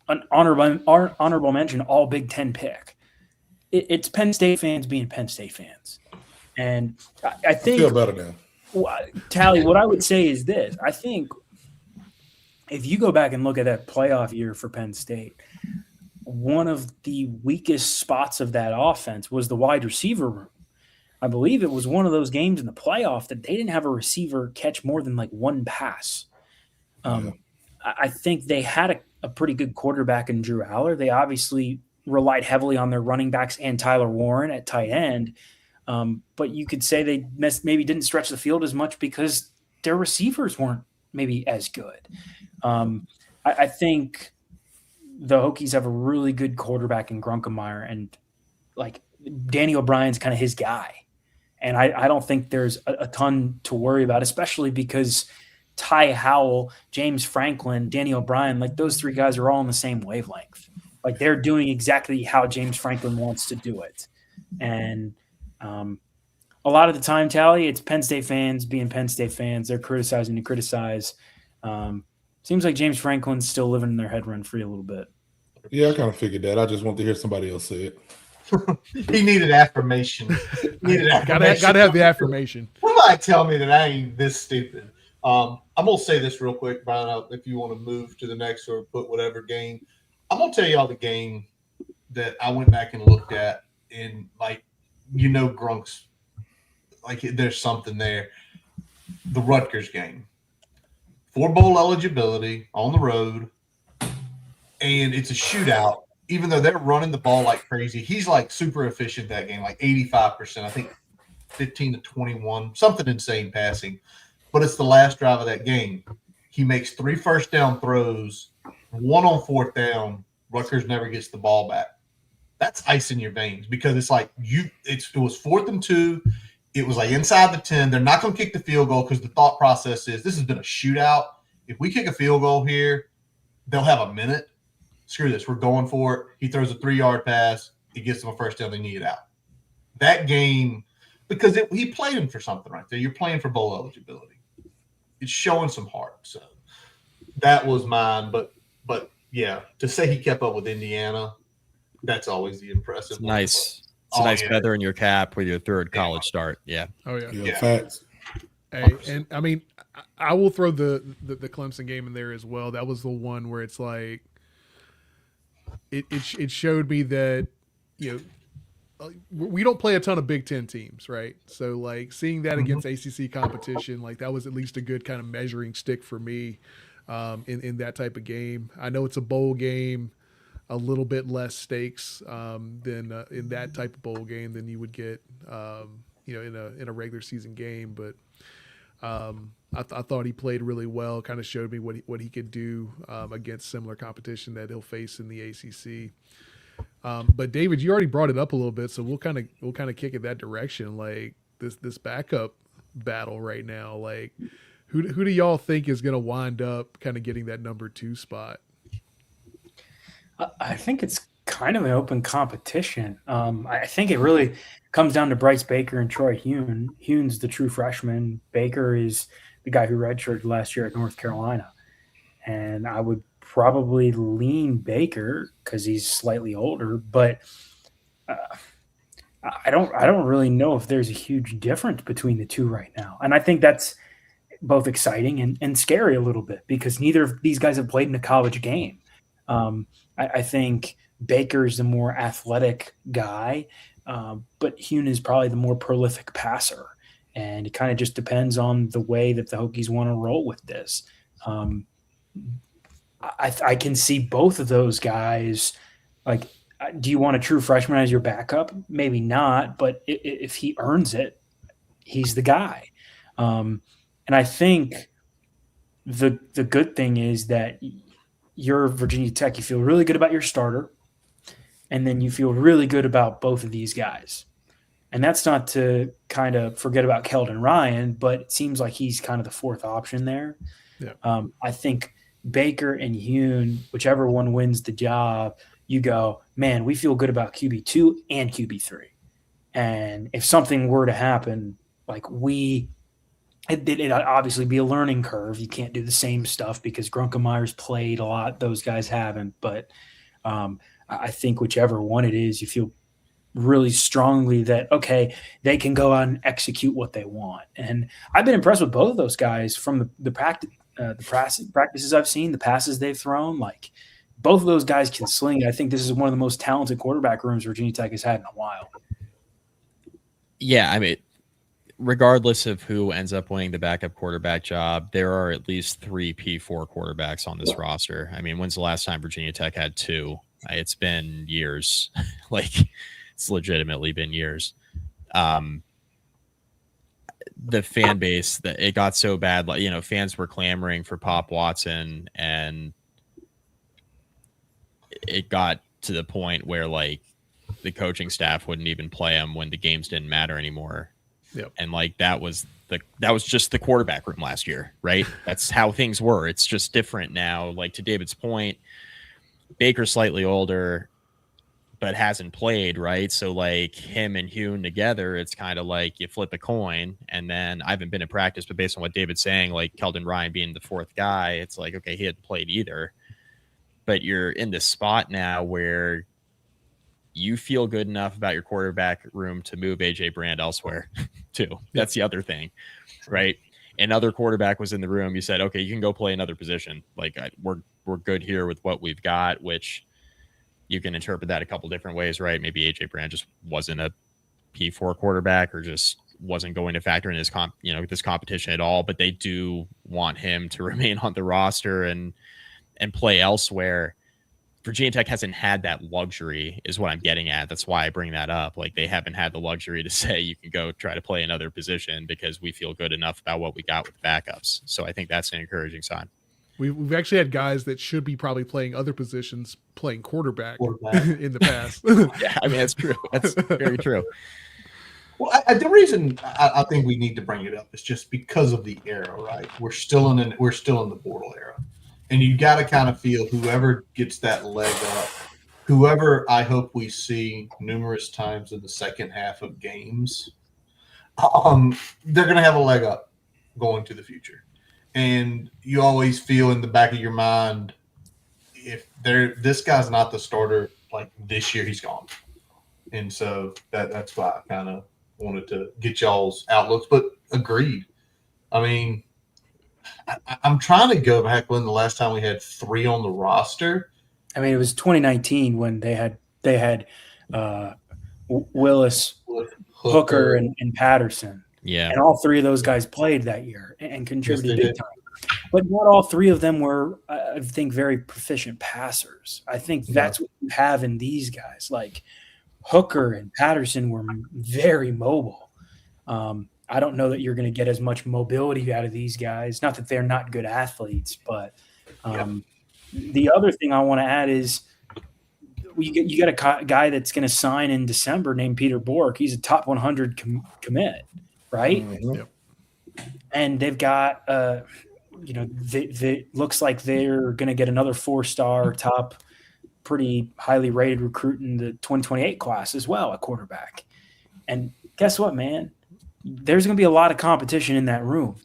an honorable mention, all Big Ten pick. It's Penn State fans being Penn State fans. And I think feel better now. Tally, what I would say is this. I think if you go back and look at that playoff year for Penn State, one of the weakest spots of that offense was the wide receiver room. I believe it was one of those games in the playoff that they didn't have a receiver catch more than like one pass. I think they had a pretty good quarterback in Drew Aller. They obviously relied heavily on their running backs and Tyler Warren at tight end. But you could say they maybe didn't stretch the field as much because their receivers weren't maybe as good. I think the Hokies have a really good quarterback in Grunkemeyer, and like Danny O'Brien's kind of his guy. And I don't think there's a ton to worry about, especially because Ty Howell, James Franklin, Danny O'Brien, like those three guys are all on the same wavelength. Like they're doing exactly how James Franklin wants to do it. And a lot of the time, Tally, it's Penn State fans being Penn State fans. They're criticizing to criticize. Seems like James Franklin's still living in their head run free a little bit. Yeah, I kind of figured that. I just want to hear somebody else say it. He needed affirmation. Gotta have the affirmation. Somebody tell me that I ain't this stupid. I'm gonna say this real quick, Brian. If you want to move to the next or put whatever game, I'm gonna tell y'all the game that I went back and looked at, and like Grunk's like there's something there. The Rutgers game, 4 bowl eligibility on the road, and it's a shootout. Even though they're running the ball like crazy, he's like super efficient that game, like 85%. I think 15 to 21, something insane passing. But it's the last drive of that game. He makes 3 first down throws, 1 on 4th down. Rutgers never gets the ball back. That's ice in your veins because it's like it was 4th and 2. It was like inside the 10. They're not going to kick the field goal because the thought process is this has been a shootout. If we kick a field goal here, they'll have a minute. Screw this. We're going for it. He throws a 3-yard pass. He gets them a first down. They need it out. That game, because he played him for something right there. You're playing for bowl eligibility. It's showing some heart. So that was mine. But yeah, to say he kept up with Indiana, that's always the impressive one. Nice. It's a nice feather in your cap with your 3rd college start. Yeah. Oh, yeah. Yeah, facts. Hey, and I mean, I will throw the Clemson game in there as well. That was the one where it's like, It showed me that, we don't play a ton of Big Ten teams, right? So, like, seeing that against ACC competition, like, that was at least a good kind of measuring stick for me in that type of game. I know it's a bowl game, a little bit less stakes than in that type of bowl game than you would get, in a regular season game. But I thought he played really well, kind of showed me what he could do against similar competition that he'll face in the ACC. But David, you already brought it up a little bit, so we'll kind of kick it that direction. Like this backup battle right now, like who do y'all think is going to wind up kind of getting that number 2 spot? I think it's kind of an open competition. I think it really comes down to Bryce Baker and Troy Hune. Hune's the true freshman. Baker is the guy who redshirted last year at North Carolina. And I would probably lean Baker because he's slightly older, but I don't really know if there's a huge difference between the two right now. And I think that's both exciting and scary a little bit because neither of these guys have played in a college game. I think Baker's the more athletic guy, but Hune is probably the more prolific passer. And it kind of just depends on the way that the Hokies want to roll with this. I can see both of those guys. Like, do you want a true freshman as your backup? Maybe not, but if he earns it, he's the guy. And I think the good thing is that you're Virginia Tech. You feel really good about your starter, and then you feel really good about both of these guys. And that's not to kind of forget about Keldon Ryan, but it seems like he's kind of the 4th option there. Yeah. I think Baker and Hune, whichever one wins the job, you go, man, we feel good about QB2 and QB3. And if something were to happen, like it'd obviously be a learning curve. You can't do the same stuff because Grunkemeyer's played a lot. Those guys haven't. But I think whichever one it is, you feel really strongly that, okay, they can go out and execute what they want. And I've been impressed with both of those guys from the practices I've seen, the passes they've thrown. Like, both of those guys can sling. I think this is one of the most talented quarterback rooms Virginia Tech has had in a while. Yeah, I mean, regardless of who ends up winning the backup quarterback job, there are at least 3 P4 quarterbacks on this roster. I mean, when's the last time Virginia Tech had 2? It's been years. Like, it's legitimately been years. The fan base, that it got so bad, like, fans were clamoring for Pop Watson, and it got to the point where, like, the coaching staff wouldn't even play him when the games didn't matter anymore. Yep. And like that was just the quarterback room last year, right? That's how things were. It's just different now. Like, to David's point, Baker's slightly older, but hasn't played, right? So like him and Hune together, it's kind of like you flip a coin. And then I haven't been in practice, but based on what David's saying, like Keldon Ryan being the 4th guy, it's like, okay, he hadn't played either. But you're in this spot now where you feel good enough about your quarterback room to move AJ Brand elsewhere too. That's the other thing, right? Another quarterback was in the room. You said, okay, you can go play another position. Like, we're good here with what we've got, which you can interpret that a couple different ways, right? Maybe AJ Brand just wasn't a P4 quarterback, or just wasn't going to factor in this this competition at all, but they do want him to remain on the roster and play elsewhere. Virginia Tech hasn't had that luxury, is what I'm getting at. That's why I bring that up. Like, they haven't had the luxury to say you can go try to play another position because we feel good enough about what we got with backups. So I think that's an encouraging sign. We've actually had guys that should be probably playing other positions playing quarterback in the past. Yeah, I mean, that's true. That's very true. Well, the reason I think we need to bring it up is just because of the era, right? We're still in the portal era. And you got to kind of feel whoever gets that leg up, whoever I hope we see numerous times in the second half of games, they're going to have a leg up going to the future. And you always feel in the back of your mind, if this guy's not the starter, like this year, he's gone. And so that's why I kind of wanted to get y'all's outlooks, but agreed. I mean, I'm trying to go back when the last time we had 3 on the roster. I mean, it was 2019 when they had Willis, Hooker, and Patterson. Yeah. And all 3 of those guys played that year and contributed big time. But not all 3 of them were, I think, very proficient passers. I think that's what you have in these guys. Like, Hooker and Patterson were very mobile. I don't know that you're going to get as much mobility out of these guys. Not that they're not good athletes, but the other thing I want to add is you got a guy that's going to sign in December named Peter Bork. He's a top 100 commit, right? Mm-hmm. Yep. And they've got, they looks like they're going to get another 4-star top, pretty highly rated recruit in the 2028 class as well, a quarterback. And guess what, man? There's going to be a lot of competition in that room.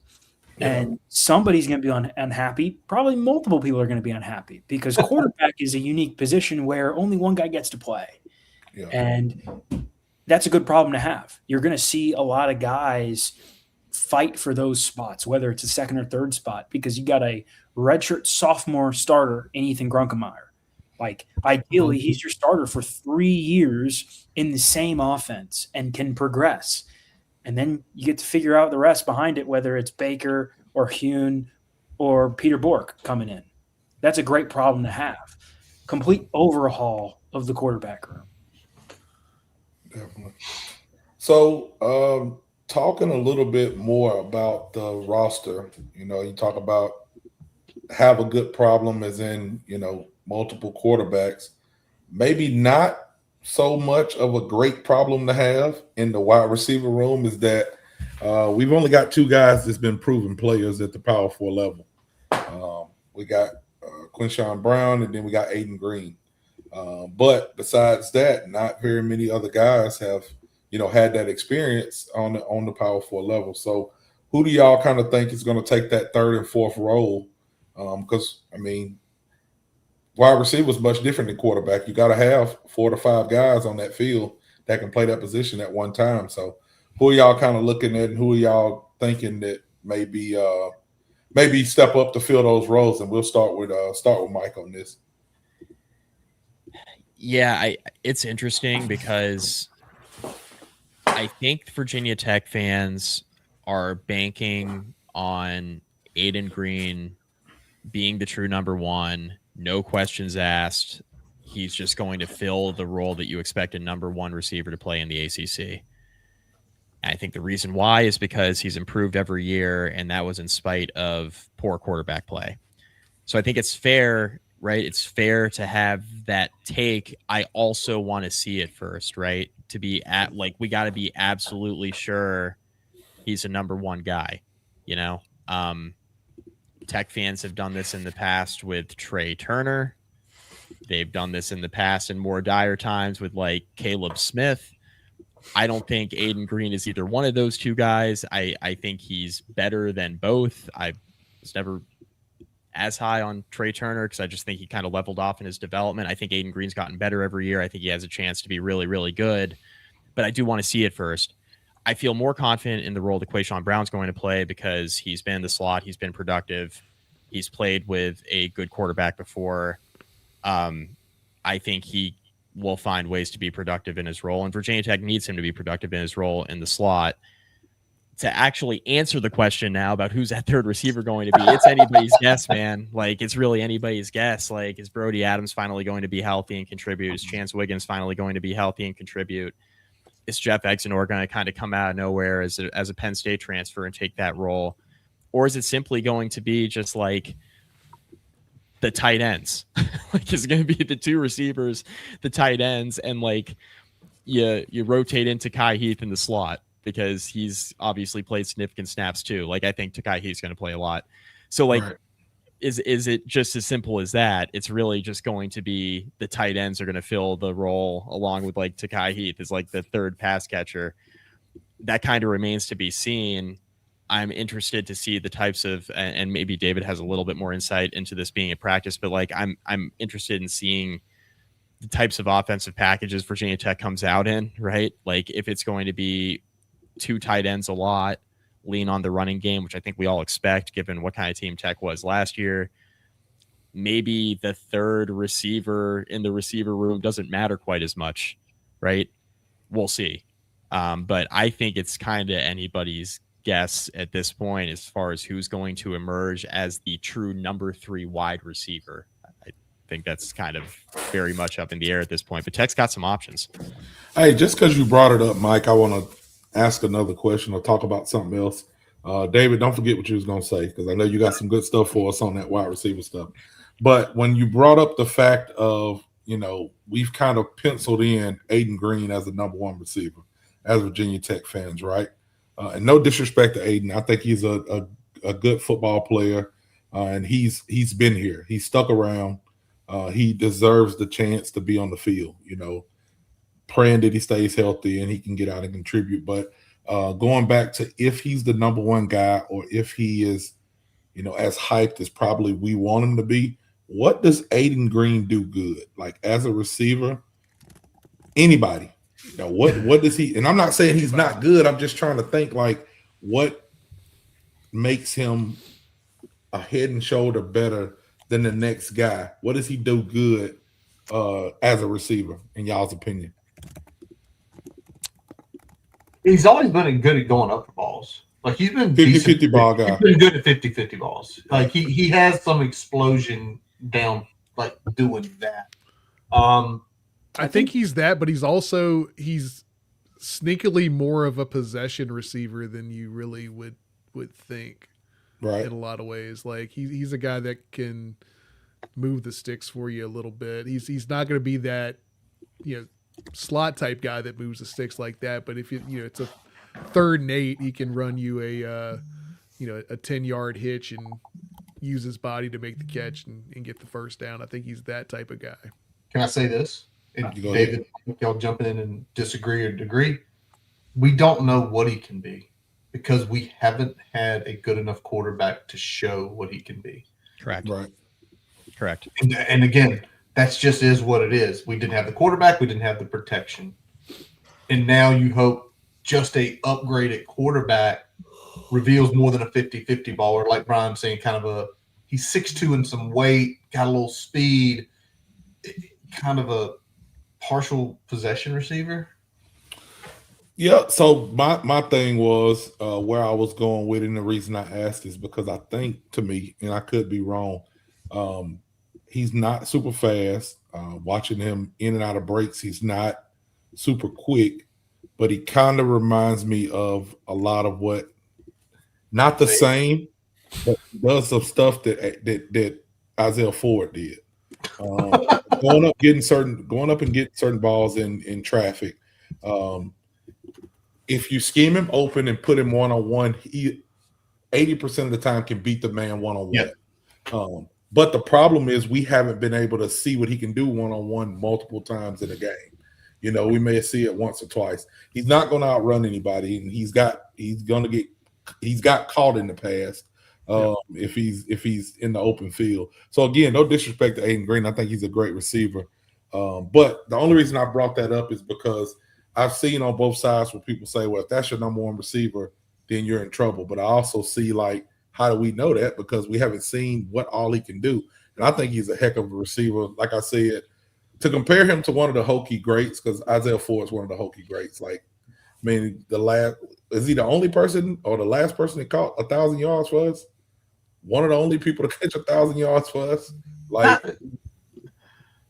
And somebody's going to be unhappy. Probably multiple people are going to be unhappy because quarterback is a unique position where only one guy gets to play. Yeah. And that's a good problem to have. You're going to see a lot of guys fight for those spots, whether it's a second or third spot, because you got a redshirt sophomore starter in Ethan Grunkemeyer. Like, ideally, he's your starter for 3 years in the same offense and can progress. And then you get to figure out the rest behind it, whether it's Baker or Hune or Peter Bork coming in. That's a great problem to have. Complete overhaul of the quarterback room. Definitely. So, talking a little bit more about the roster, you talk about have a good problem as in, multiple quarterbacks. Maybe not so much of a great problem to have in the wide receiver room is that we've only got 2 guys that's been proven players at the Power 4 level. We got Quinshawn Brown, and then we got Aiden Green. But besides that, not very many other guys have, had that experience on the Power 4 level. So who do y'all kind of think is going to take that 3rd and 4th role? Because, wide receiver is much different than quarterback. You got to have 4 to 5 guys on that field that can play that position at one time. So who are y'all kind of looking at, and who are y'all thinking that maybe step up to fill those roles? And we'll start with Mike on this. Yeah, it's interesting because I think Virginia Tech fans are banking on Aiden Green being the true number one, no questions asked. He's just going to fill the role that you expect a number one receiver to play in the ACC. And I think the reason why is because he's improved every year, and that was in spite of poor quarterback play. So I think it's fair, right? It's fair to have that take. I also want to see it first, right? To be at, like, we got to be absolutely sure he's a number one guy, you know? Tech fans have done this in the past with Trey Turner. They've done this in the past in more dire times with, like, Caleb Smith. I don't think Aiden Green is either one of those two guys. I think he's better than both. I was never as high on Trey Turner because I just think he kind of leveled off in his development. I think Aiden Green's gotten better every year. I think he has a chance to be really, really good. But I do want to see it first. I feel more confident in the role that Quayshawn Brown's going to play because he's been in the slot. He's been productive. He's played with a good quarterback before. I think he will find ways to be productive in his role, and Virginia Tech needs him to be productive in his role in the slot. To actually answer the question now about who's that third receiver going to be, it's anybody's guess, man. Like, it's really anybody's guess. Like, is Brody Adams finally going to be healthy and contribute? Is Chance Wiggins finally going to be healthy and contribute? Is Jeff Exenor going to kind of come out of nowhere as a Penn State transfer and take that role? Or is it simply going to be just like the tight ends? Like, it's going to be the two receivers, the tight ends, and like you rotate into Kai Heath in the slot because he's obviously played significant snaps too. Like, I think Takai Heath's going to play a lot. So like, right. Is it just as simple as that? It's really just going to be the tight ends are going to fill the role along with like Takai Heath as like the third pass catcher. That kind of remains to be seen. I'm interested to see the types of, and maybe David has a little bit more insight into this being a practice, but like I'm interested in seeing the types of offensive packages Virginia Tech comes out in, right? Like if it's going to be two tight ends a lot, lean on the running game, which I think we all expect given what kind of team Tech was last year. Maybe the third receiver in the receiver room doesn't matter quite as much, right? We'll see. But I think it's kind of anybody's guess at this point as far as who's going to emerge as the true number 3 wide receiver. I think that's kind of very much up in the air at this point, but Tech's got some options. Hey, just because you brought it up, Mike, I want to ask another question or talk about something else. David, don't forget what you was going to say because I know you got some good stuff for us on that wide receiver stuff. But when you brought up the fact of, you know, we've kind of penciled in Aiden Green as the number 1 receiver as Virginia Tech fans, right? And no disrespect to Aiden. I think he's a good football player, and he's been here. He's stuck around. He deserves the chance to be on the field, you know, praying that he stays healthy and he can get out and contribute. But going back to if he's the number 1 guy or if he is, you know, as hyped as probably we want him to be, what does Aiden Green do good? Like as a receiver, anybody. You know, what does he – and I'm not saying he's not good. I'm just trying to think, like, what makes him a head and shoulder better than the next guy? What does he do good as a receiver, in y'all's opinion? He's always been good at going up for balls. Like, he's been 50-50 ball guy. He's been good at 50-50 balls. Like, he has some explosion down, like, doing that. I think he's that, but he's sneakily more of a possession receiver than you really would think, right? In a lot of ways, like he's a guy that can move the sticks for you a little bit. He's not going to be that, you know, slot type guy that moves the sticks like that. But if you know it's a 3rd and 8, he can run you a 10-yard hitch and use his body to make the catch and get the first down. I think he's that type of guy. Can I say this? And David, if y'all jump in and disagree or agree, we don't know what he can be because we haven't had a good enough quarterback to show what he can be. Correct. Right. Correct. And again, that's just is what it is. We didn't have the quarterback. We didn't have the protection. And now you hope just a upgraded quarterback reveals more than a 50-50 ball, or like Brian's saying, kind of he's 6'2" and some weight, got a little speed, kind of a partial possession receiver. Yeah, so my thing was where I was going with it, and the reason I asked is because I think, to me, and I could be wrong, he's not super fast. Watching him in and out of breaks, he's not super quick, but he kind of reminds me of a lot of what, not the same, but does some stuff that Isaiah Ford did. Going up and getting certain balls in traffic. If you scheme him open and put him one-on-one, he 80% of the time can beat the man one-on-one. But the problem is we haven't been able to see what he can do one-on-one multiple times in a game. We may see it once or twice. He's not going to outrun anybody, and he's got caught in the past if he's in the open field. So again, no disrespect to Aiden Green. I think he's a great receiver. But the only reason I brought that up is because I've seen on both sides where people say, well, if that's your number one receiver, then you're in trouble. But I also see, like, how do we know that? Because we haven't seen what all he can do. And I think he's a heck of a receiver. Like I said, to compare him to one of the Hokie greats, because Isaiah Ford is one of the Hokie greats. Like, I mean, is he the only person or the last person that caught 1,000 yards for us? One of the only people to catch 1,000 yards for us? Like,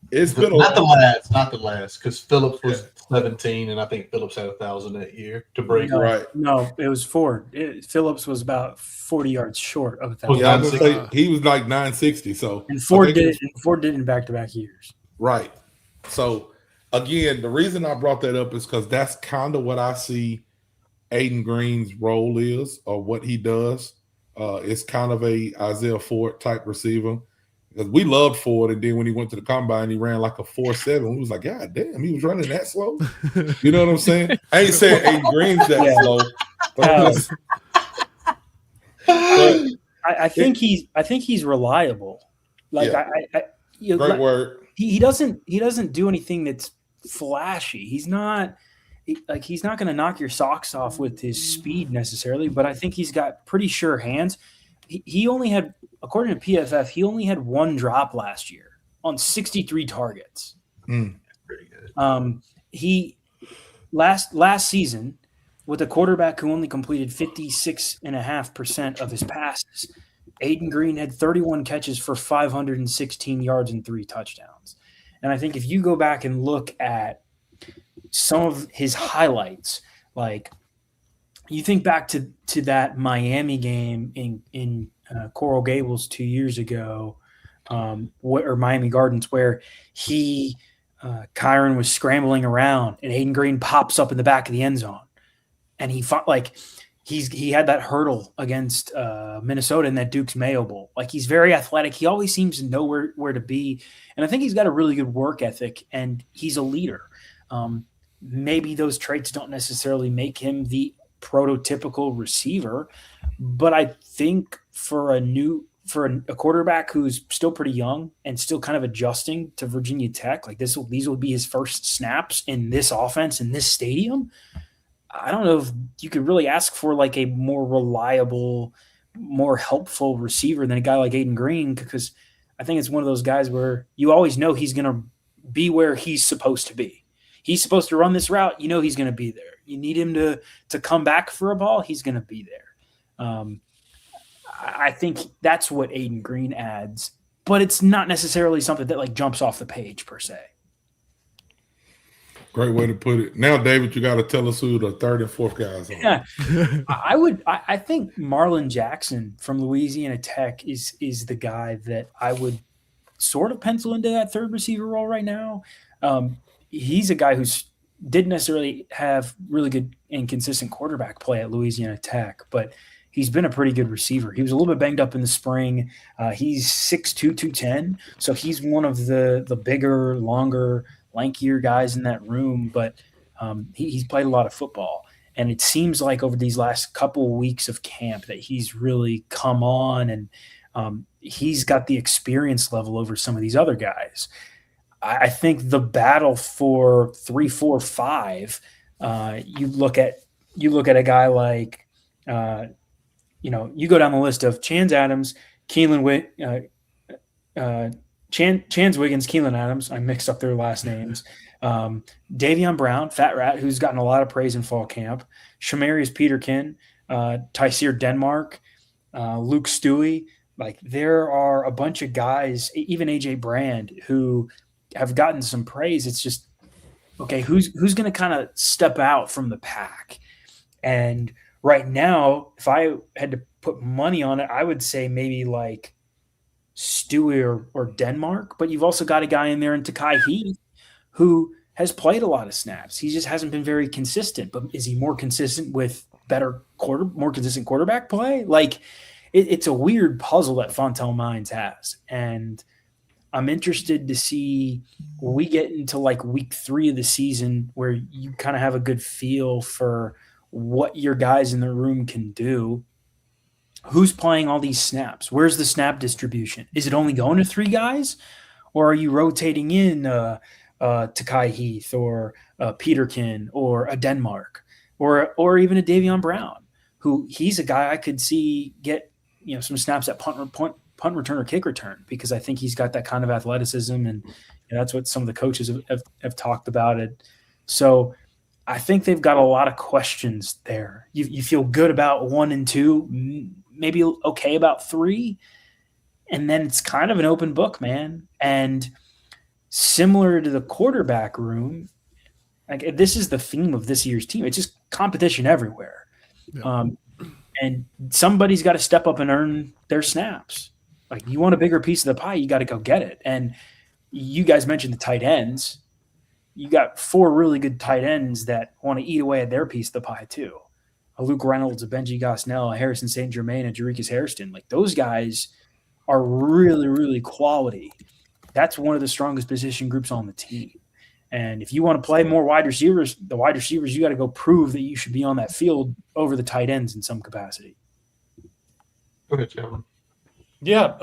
it's been not the last, because Phillips was 17, and I think Phillips had 1,000 that year to break. No, it was Ford. Phillips was about 40 yards short of 1,000. Yeah, I was gonna say he was like 960. So and Ford did it in back-to-back years. Right. So again, the reason I brought that up is because that's kind of what I see Aiden Green's role is, or what he does. It's kind of a Isaiah Ford type receiver. Because we loved Ford, and then when he went to the combine, he ran like a 4.7. We was like, God damn, he was running that slow. You know what I'm saying? I ain't saying Aiden Green's that slow. But I think he's reliable. Like great word. He doesn't do anything that's flashy. He's not going to knock your socks off with his speed necessarily, but I think he's got pretty sure hands. He only had, according to PFF, he only had one drop last year on 63 targets. Pretty good. He last season, with a quarterback who only completed 56.5% of his passes, Aiden Green had 31 catches for 516 yards and 3 touchdowns. And I think if you go back and look at some of his highlights, like you think back to that Miami game in Coral Gables 2 years ago, or Miami Gardens, where Kyron was scrambling around and Aiden Green pops up in the back of the end zone, and he fought like he had that hurdle against Minnesota in that Duke's Mayo Bowl. Like, he's very athletic. He always seems to know where to be, and I think he's got a really good work ethic, and he's a leader. Maybe those traits don't necessarily make him the prototypical receiver, but I think for a quarterback who's still pretty young and still kind of adjusting to Virginia Tech, like these will be his first snaps in this offense in this stadium. I don't know if you could really ask for like a more reliable, more helpful receiver than a guy like Aiden Green, because I think it's one of those guys where you always know he's going to be where he's supposed to be. He's supposed to run this route. You know he's going to be there. You need him to come back for a ball. He's going to be there. I think that's what Aiden Green adds, but it's not necessarily something that like jumps off the page per se. Great way to put it. Now, David, you got to tell us who the third and fourth guys are. Yeah, I think Marlon Jackson from Louisiana Tech is the guy that I would sort of pencil into that third receiver role right now. He's a guy who's didn't necessarily have really good and consistent quarterback play at Louisiana Tech, but he's been a pretty good receiver. He was a little bit banged up in the spring. He's 6'2", 210, so he's one of the bigger, longer, lankier guys in that room, but he's played a lot of football. And it seems like over these last couple of weeks of camp that he's really come on, and he's got the experience level over some of these other guys. I think the battle for 3, 4, 5, you look at a guy like, you go down the list of Chance Adams, Keelan Chance Wiggins, Keelan Adams. I mixed up their last names. Davion Brown, Fat Rat, who's gotten a lot of praise in fall camp. Shamarius Peterkin, Tyseer Denmark, Luke Stewie. Like, there are a bunch of guys, even AJ Brand, who have gotten some praise. It's just, okay, who's going to kind of step out from the pack? And right now, if I had to put money on it, I would say maybe like Stewie or Denmark. But you've also got a guy in there in Takai Heath who has played a lot of snaps. He just hasn't been very consistent. But is he more consistent with more consistent quarterback play? Like, it's a weird puzzle that Fontel Mines has. And I'm interested to see when we get into like week 3 of the season where you kind of have a good feel for what your guys in the room can do. Who's playing all these snaps? Where's the snap distribution? Is it only going to 3 guys? Or are you rotating in Takai Heath or Peterkin or a Denmark or even a Davion Brown, who he's a guy I could see get some snaps at punt return or kick return, because I think he's got that kind of athleticism, and that's what some of the coaches have talked about it. So I think they've got a lot of questions there. You feel good about 1 and 2, maybe okay about 3, and then it's kind of an open book, man. And similar to the quarterback room, like, this is the theme of this year's team. It's just competition everywhere. Yeah. And somebody's got to step up and earn their snaps. Like, you want a bigger piece of the pie, you got to go get it. And you guys mentioned the tight ends. You got 4 really good tight ends that want to eat away at their piece of the pie too. A Luke Reynolds, a Benji Gosnell, a Harrison St. Germain, a Jerikas Hairston. Like, those guys are really, really quality. That's one of the strongest position groups on the team. And if you want to play more wide receivers, you got to go prove that you should be on that field over the tight ends in some capacity. Go ahead, Sheldon. Yeah.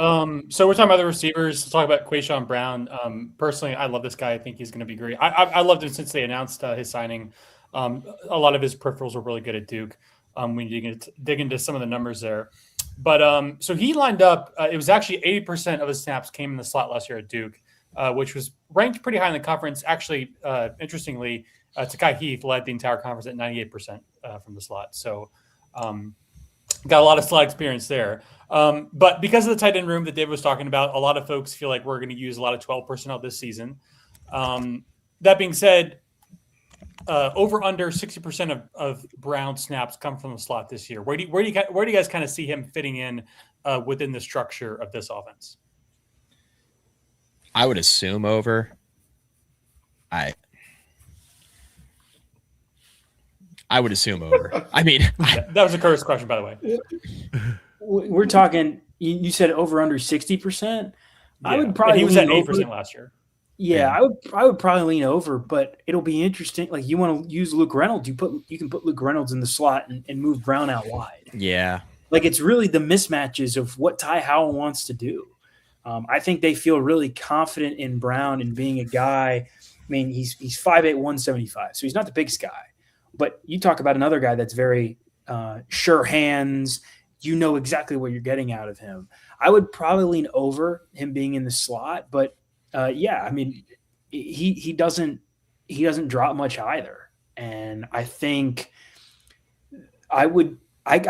So we're talking about the receivers. Let's talk about Quayshawn Brown. Personally, I love this guy. I think he's going to be great. I loved him since they announced his signing. A lot of his peripherals were really good at Duke. When you dig into some of the numbers there. But so he lined up. It was actually 80% of his snaps came in the slot last year at Duke, which was ranked pretty high in the conference. Actually, interestingly, Takai Heath led the entire conference at 98% from the slot. So got a lot of slot experience there. But because of the tight end room that David was talking about, a lot of folks feel like we're going to use a lot of 12 personnel this season. That being said, over under 60% of Brown snaps come from the slot this year. Where do you guys kind of see him fitting in within the structure of this offense? I would assume over. I would assume over. I mean, that was a Curtis question, by the way. We're talking. You said over under 60%. Yeah, I would probably. He was at 8% last year. Yeah, I would probably lean over, but it'll be interesting. Like, you want to use Luke Reynolds, you can put Luke Reynolds in the slot and move Brown out wide. Yeah, like, it's really the mismatches of what Ty Howell wants to do. I think they feel really confident in Brown and being a guy. I mean, he's 5'8", 175, so he's not the biggest guy. But you talk about another guy that's very sure hands. You know exactly what you're getting out of him. I would probably lean over him being in the slot, but yeah, I mean, he doesn't drop much either. And I think I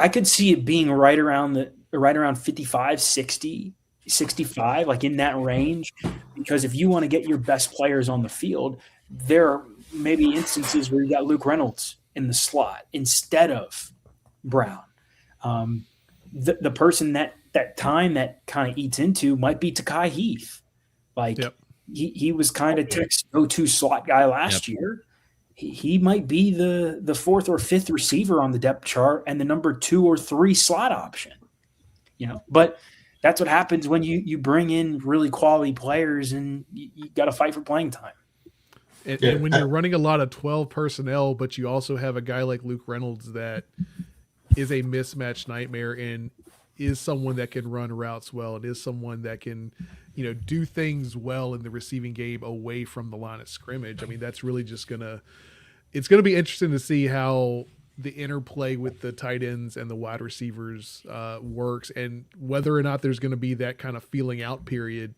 could see it being right around 55, 60, 65, like in that range, because if you want to get your best players on the field, there are maybe instances where you got Luke Reynolds in the slot instead of Brown. The person that time that kind of eats into might be Takai Heath. Like, yep. he was kind of Tech's go-to slot guy last year. He might be the 4th or 5th receiver on the depth chart and the number 2 or 3 slot option. But that's what happens when you bring in really quality players and you got to fight for playing time. And when you're running a lot of 12 personnel, but you also have a guy like Luke Reynolds that is a mismatch nightmare and is someone that can run routes well and is someone that can, do things well in the receiving game away from the line of scrimmage. I mean, that's really just it's going to be interesting to see how the interplay with the tight ends and the wide receivers works, and whether or not there's going to be that kind of feeling out period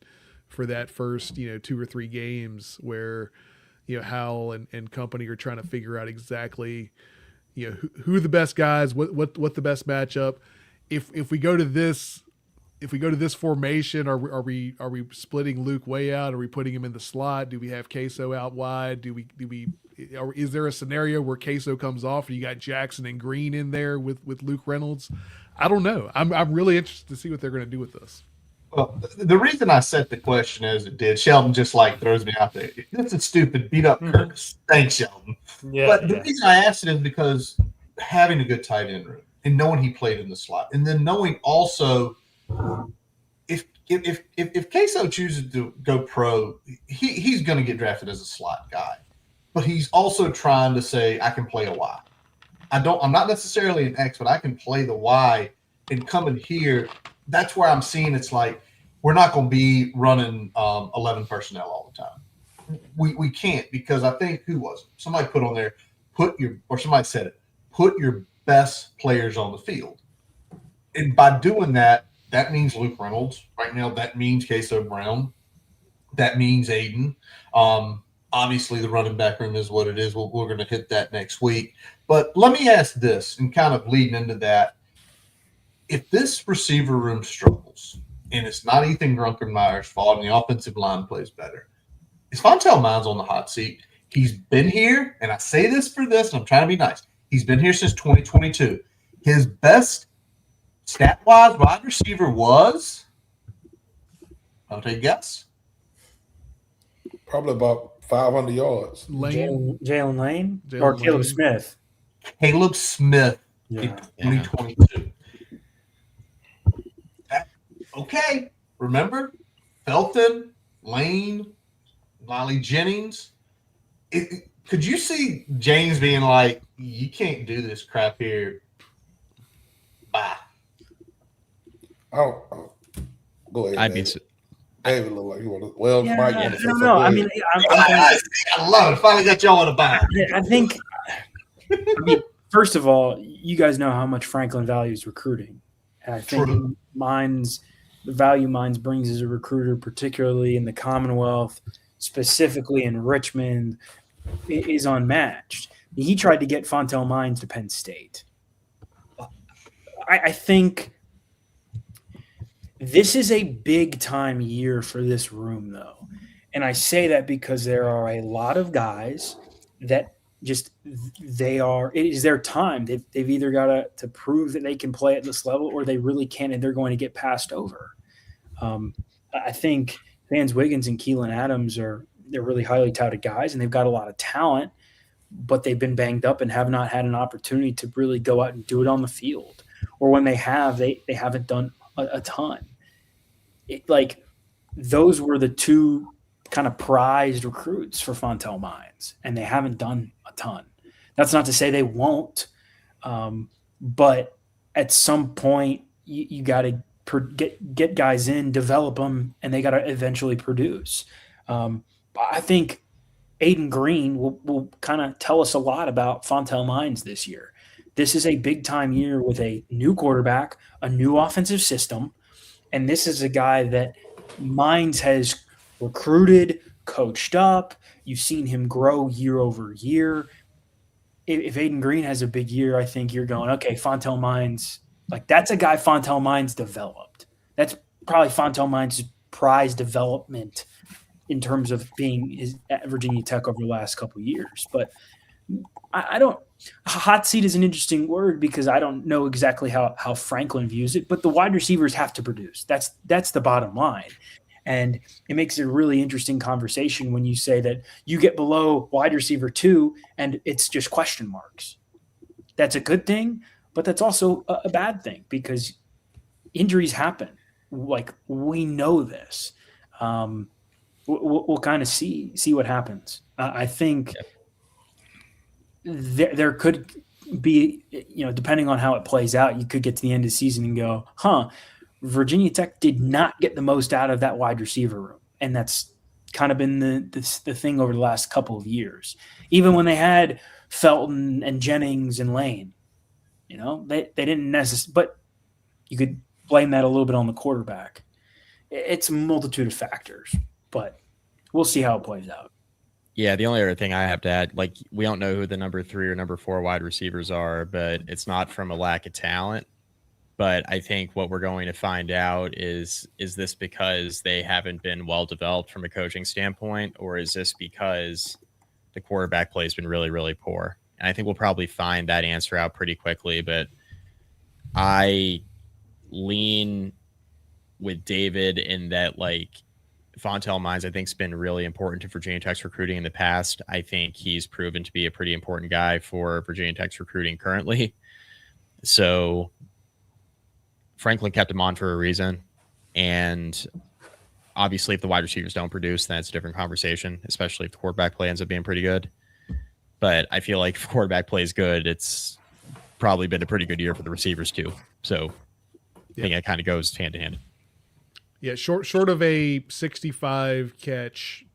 for that first 2 or 3 games where Howell and company are trying to figure out exactly who the best guys, what the best matchup. If we go to this formation, are we splitting Luke way out? Are we putting him in the slot? Do we have Queso out wide? Is there a scenario where Queso comes off and you got Jackson and Green in there with Luke Reynolds? I don't know. I'm really interested to see what they're going to do with this. Well, the reason I set the question as it did, Sheldon just throws me out there. That's a stupid beat up Curtis. Thanks, Sheldon. Yeah, but the reason I asked it is because having a good tight end room and knowing he played in the slot, and then knowing also if Queso chooses to go pro, he's going to get drafted as a slot guy. But he's also trying to say, I can play a Y. I'm not necessarily an X, but I can play the Y and come in here. That's where I'm seeing it's like we're not going to be running 11 personnel all the time. We can't, because I think somebody put on there, somebody said it, put your best players on the field. And by doing that, that means Luke Reynolds. Right now, that means Queso Brown. That means Aiden. Obviously, the running back room is what it is. We're going to hit that next week. But let me ask this, and kind of leading into that. If this receiver room struggles, and it's not Ethan Grunkenmeyer's fault, and the offensive line plays better, is Fontel Mines on the hot seat? He's been here, and I say this for this, and I'm trying to be nice. He's been here since 2022. His best stat-wise wide receiver was, I'll take a guess. Probably about 500 yards. Jalen Lane or Caleb Smith? Caleb Smith in 2022. Okay, remember Felton, Lane, Lolly Jennings. Could you see James being like, "You can't do this crap here"? Bye. Oh, go ahead. I'd be. David look like you want to. Well, Yeah, Mike, I don't know. I mean, I love it. Finally got y'all in a bind. I think. First of all, you guys know how much Franklin values recruiting, and I think the value Mines brings as a recruiter, particularly in the Commonwealth, specifically in Richmond, is unmatched. He tried to get Fontel Mines to Penn State. I think this is a big time year for this room, though. And I say that because there are a lot of guys that it is their time. They've either got to prove that they can play at this level, or they really can't, and they're going to get passed over. I think Vance Wiggins and Keelan Adams they're really highly touted guys, and they've got a lot of talent, but they've been banged up and have not had an opportunity to really go out and do it on the field. Or when they have, they haven't done a ton. Those were the two kind of prized recruits for Fontel Mines, and they haven't done a ton. That's not to say they won't, but at some point you got to get guys in, develop them, and they got to eventually produce. I think Aiden Green will kind of tell us a lot about Fontel Mines this year. This is a big-time year with a new quarterback, a new offensive system, and this is a guy that Mines has recruited, coached up. You've seen him grow year over year. If Aiden Green has a big year, I think you're going, okay, Fontel Mines, that's a guy Fontel Mines developed. That's probably Fontel Mines' prize development in terms of being at Virginia Tech over the last couple of years. But I don't – hot seat is an interesting word because I don't know exactly how Franklin views it, but the wide receivers have to produce. That's the bottom line. And it makes it a really interesting conversation when you say that you get below wide receiver 2 and it's just question marks. That's a good thing, but that's also a bad thing because injuries happen. We know this. We'll kind of see what happens. I think there could be, depending on how it plays out, you could get to the end of the season and go, Virginia Tech did not get the most out of that wide receiver room. And that's kind of been the thing over the last couple of years. Even when they had Felton and Jennings and Lane, they didn't necessarily – but you could blame that a little bit on the quarterback. it's a multitude of factors, but we'll see how it plays out. Yeah, the only other thing I have to add, like, we don't know who the number 3 or number 4 wide receivers are, but it's not from a lack of talent. But I think what we're going to find out is this because they haven't been well developed from a coaching standpoint, or is this because the quarterback play has been really, really poor? And I think we'll probably find that answer out pretty quickly. But I lean with David in that, like, Fontel Mines, I think, has been really important to Virginia Tech's recruiting in the past. I think he's proven to be a pretty important guy for Virginia Tech's recruiting currently. So Franklin kept him on for a reason. And obviously, if the wide receivers don't produce, then it's a different conversation, especially if the quarterback play ends up being pretty good. But I feel like if quarterback play is good, it's probably been a pretty good year for the receivers too. So I think it kind of goes hand in hand. Yeah, short of a 65 catch,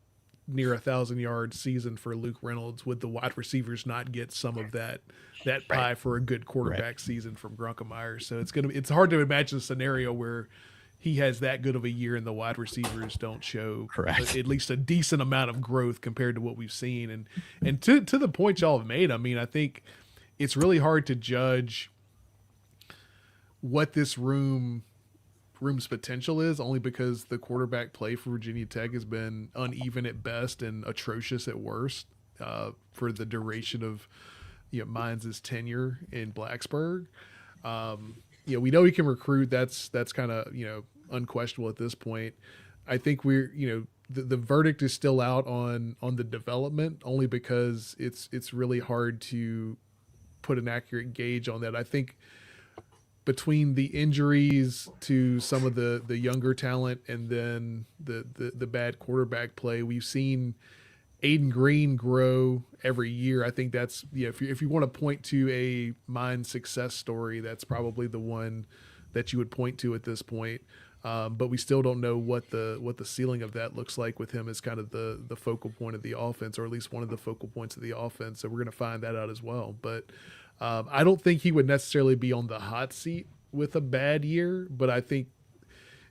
near 1,000-yard season for Luke Reynolds, would the wide receivers not get some of that pie for a good quarterback season from Grunkemeyer? So it's hard to imagine a scenario where he has that good of a year and the wide receivers don't show at least a decent amount of growth compared to what we've seen. And to the point y'all have made, I mean, I think it's really hard to judge what this room's potential is, only because the quarterback play for Virginia Tech has been uneven at best and atrocious at worst for the duration of Mines' tenure in Blacksburg. We know he can recruit. That's kind of unquestionable at this point. I think we're the verdict is still out on the development, only because it's really hard to put an accurate gauge on that. I think between the injuries to some of the younger talent and then the bad quarterback play, we've seen Aiden Green grow every year. I think that's if you want to point to a Mine success story, that's probably the one that you would point to at this point. But we still don't know what the ceiling of that looks like with him as kind of the focal point of the offense, or at least one of the focal points of the offense. So we're going to find that out as well. But I don't think he would necessarily be on the hot seat with a bad year, but I think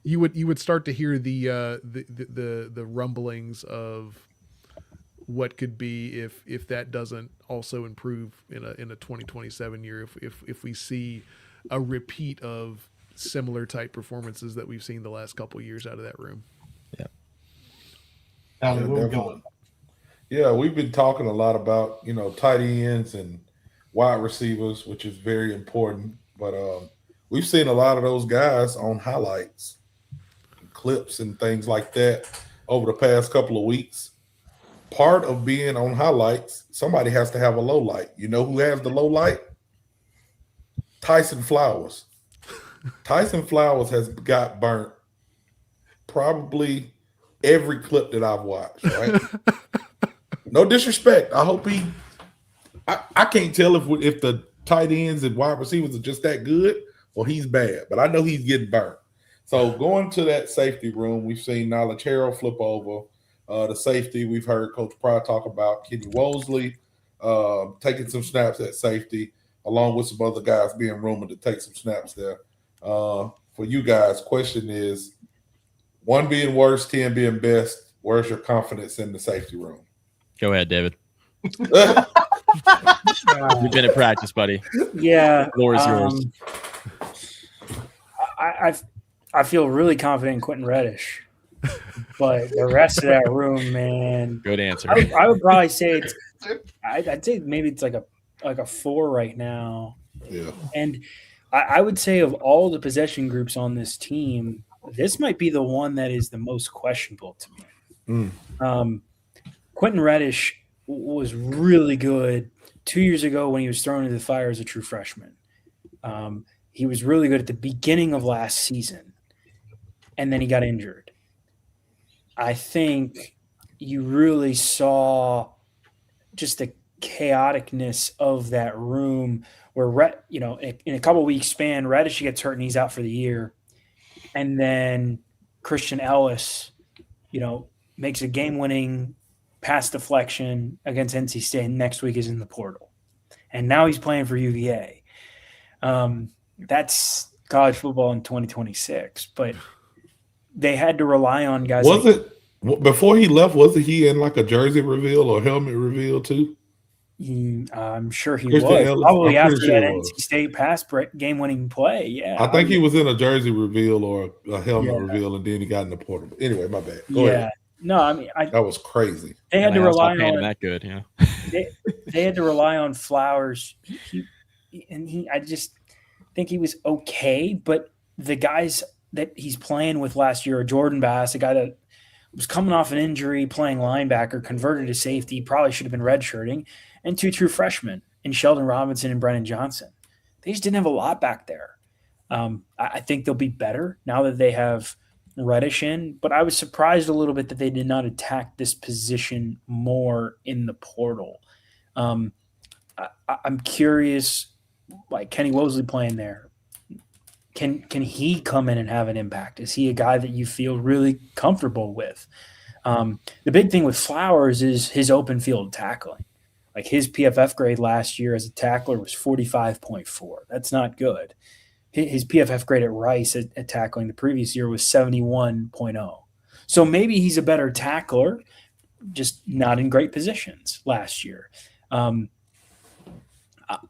you would start to hear the rumblings of what could be if that doesn't also improve in a 2027 year, if we see a repeat of similar type performances that we've seen the last couple of years out of that room. Yeah. Where we going? Yeah, we've been talking a lot about tight ends and wide receivers, which is very important. But we've seen a lot of those guys on highlights, clips, and things like that over the past couple of weeks. Part of being on highlights, somebody has to have a low light. You know who has the low light? Tyson Flowers. Tyson Flowers has got burnt probably every clip that I've watched, right? No disrespect. I hope I can't tell if the tight ends and wide receivers are just that good or he's bad, but I know he's getting burnt. So going to that safety room, we've seen Knowledge Harrell flip over. The safety, we've heard Coach Pryor talk about Kenny Wosley taking some snaps at safety, along with some other guys being rumored to take some snaps there. For you guys, question is, 1 being worst, 10 being best, where's your confidence in the safety room? Go ahead, David. You've been at practice, buddy. Yeah. The floor is yours. I feel really confident in Quentin Reddish, but the rest of that room, man. Good answer. I would probably say I'd say maybe it's like a 4 right now. Yeah. And I would say of all the possession groups on this team, this might be the one that is the most questionable to me. Quentin Reddish was really good 2 years ago when he was thrown into the fire as a true freshman. He was really good at the beginning of last season, and then he got injured. I think you really saw just the chaoticness of that room where, in a couple of weeks span, Reddish gets hurt and he's out for the year. And then Christian Ellis, makes a game-winning pass deflection against NC State, and next week is in the portal. And now he's playing for UVA. That's college football in 2026. But they had to rely on guys. Was it before he left? Wasn't he in like a jersey reveal or helmet reveal too? I'm sure he Christian was. Ellis, Probably I'm after pretty sure that he was. NC State pass game-winning play. Yeah, I think he was in a jersey reveal or a helmet Yeah. reveal, and then he got in the portal. Anyway, my bad. Go Yeah. ahead. No, I mean, That was crazy. they had to NIL's not rely paying him on that good, yeah. they had to rely on Flowers. I just think he was okay, but the guys that he's playing with last year, Jordan Bass, a guy that was coming off an injury, playing linebacker, converted to safety, probably should have been redshirting, and 2 true freshmen in Sheldon Robinson and Brennan Johnson. They just didn't have a lot back there. I think they'll be better now that they have Reddish in, but I was surprised a little bit that they did not attack this position more in the portal. I'm curious, like Kenny Wosley playing there. Can he come in and have an impact? Is he a guy that you feel really comfortable with? The big thing with Flowers is his open field tackling. Like his PFF grade last year as a tackler was 45.4. That's not good. His PFF grade at Rice at tackling the previous year was 71.0. So maybe he's a better tackler, just not in great positions last year.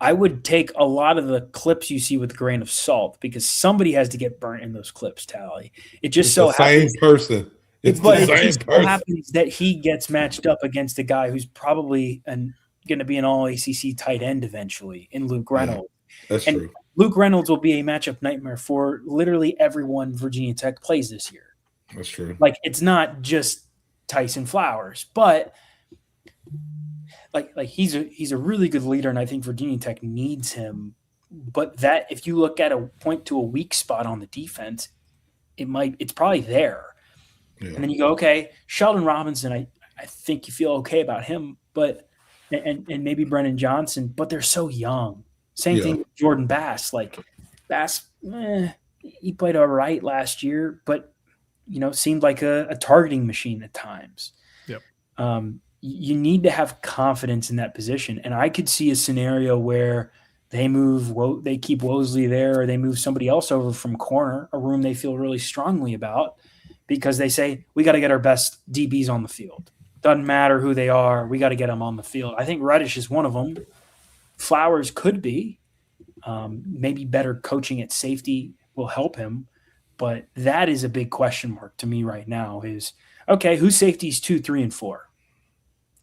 I would take a lot of the clips you see with a grain of salt because somebody has to get burnt in those clips, Tally. It just so happens. Same person. It's But the it same just so person. happens that he gets matched up against a guy who's probably going to be an all-ACC tight end eventually in Luke Reynolds. That's And true. Luke Reynolds will be a matchup nightmare for literally everyone Virginia Tech plays this year. That's true. Like it's not just Tyson Flowers, but like he's a really good leader, and I think Virginia Tech needs him. But that if you look at a point to a weak spot on the defense, it's probably there. Yeah. And then you go, okay, Sheldon Robinson, I think you feel okay about him, but and maybe Brennan Johnson, but they're so young. Same thing with Jordan Bass. Like Bass, he played all right last year, but seemed like a targeting machine at times. Yep. You need to have confidence in that position, and I could see a scenario where they keep Wosley there, or they move somebody else over from corner, a room they feel really strongly about, because they say we got to get our best DBs on the field. Doesn't matter who they are, we got to get them on the field. I think Reddish is one of them. Flowers could be. Maybe better coaching at safety will help him, but that is a big question mark to me right now. Is okay, who's safeties 2, 3, and 4?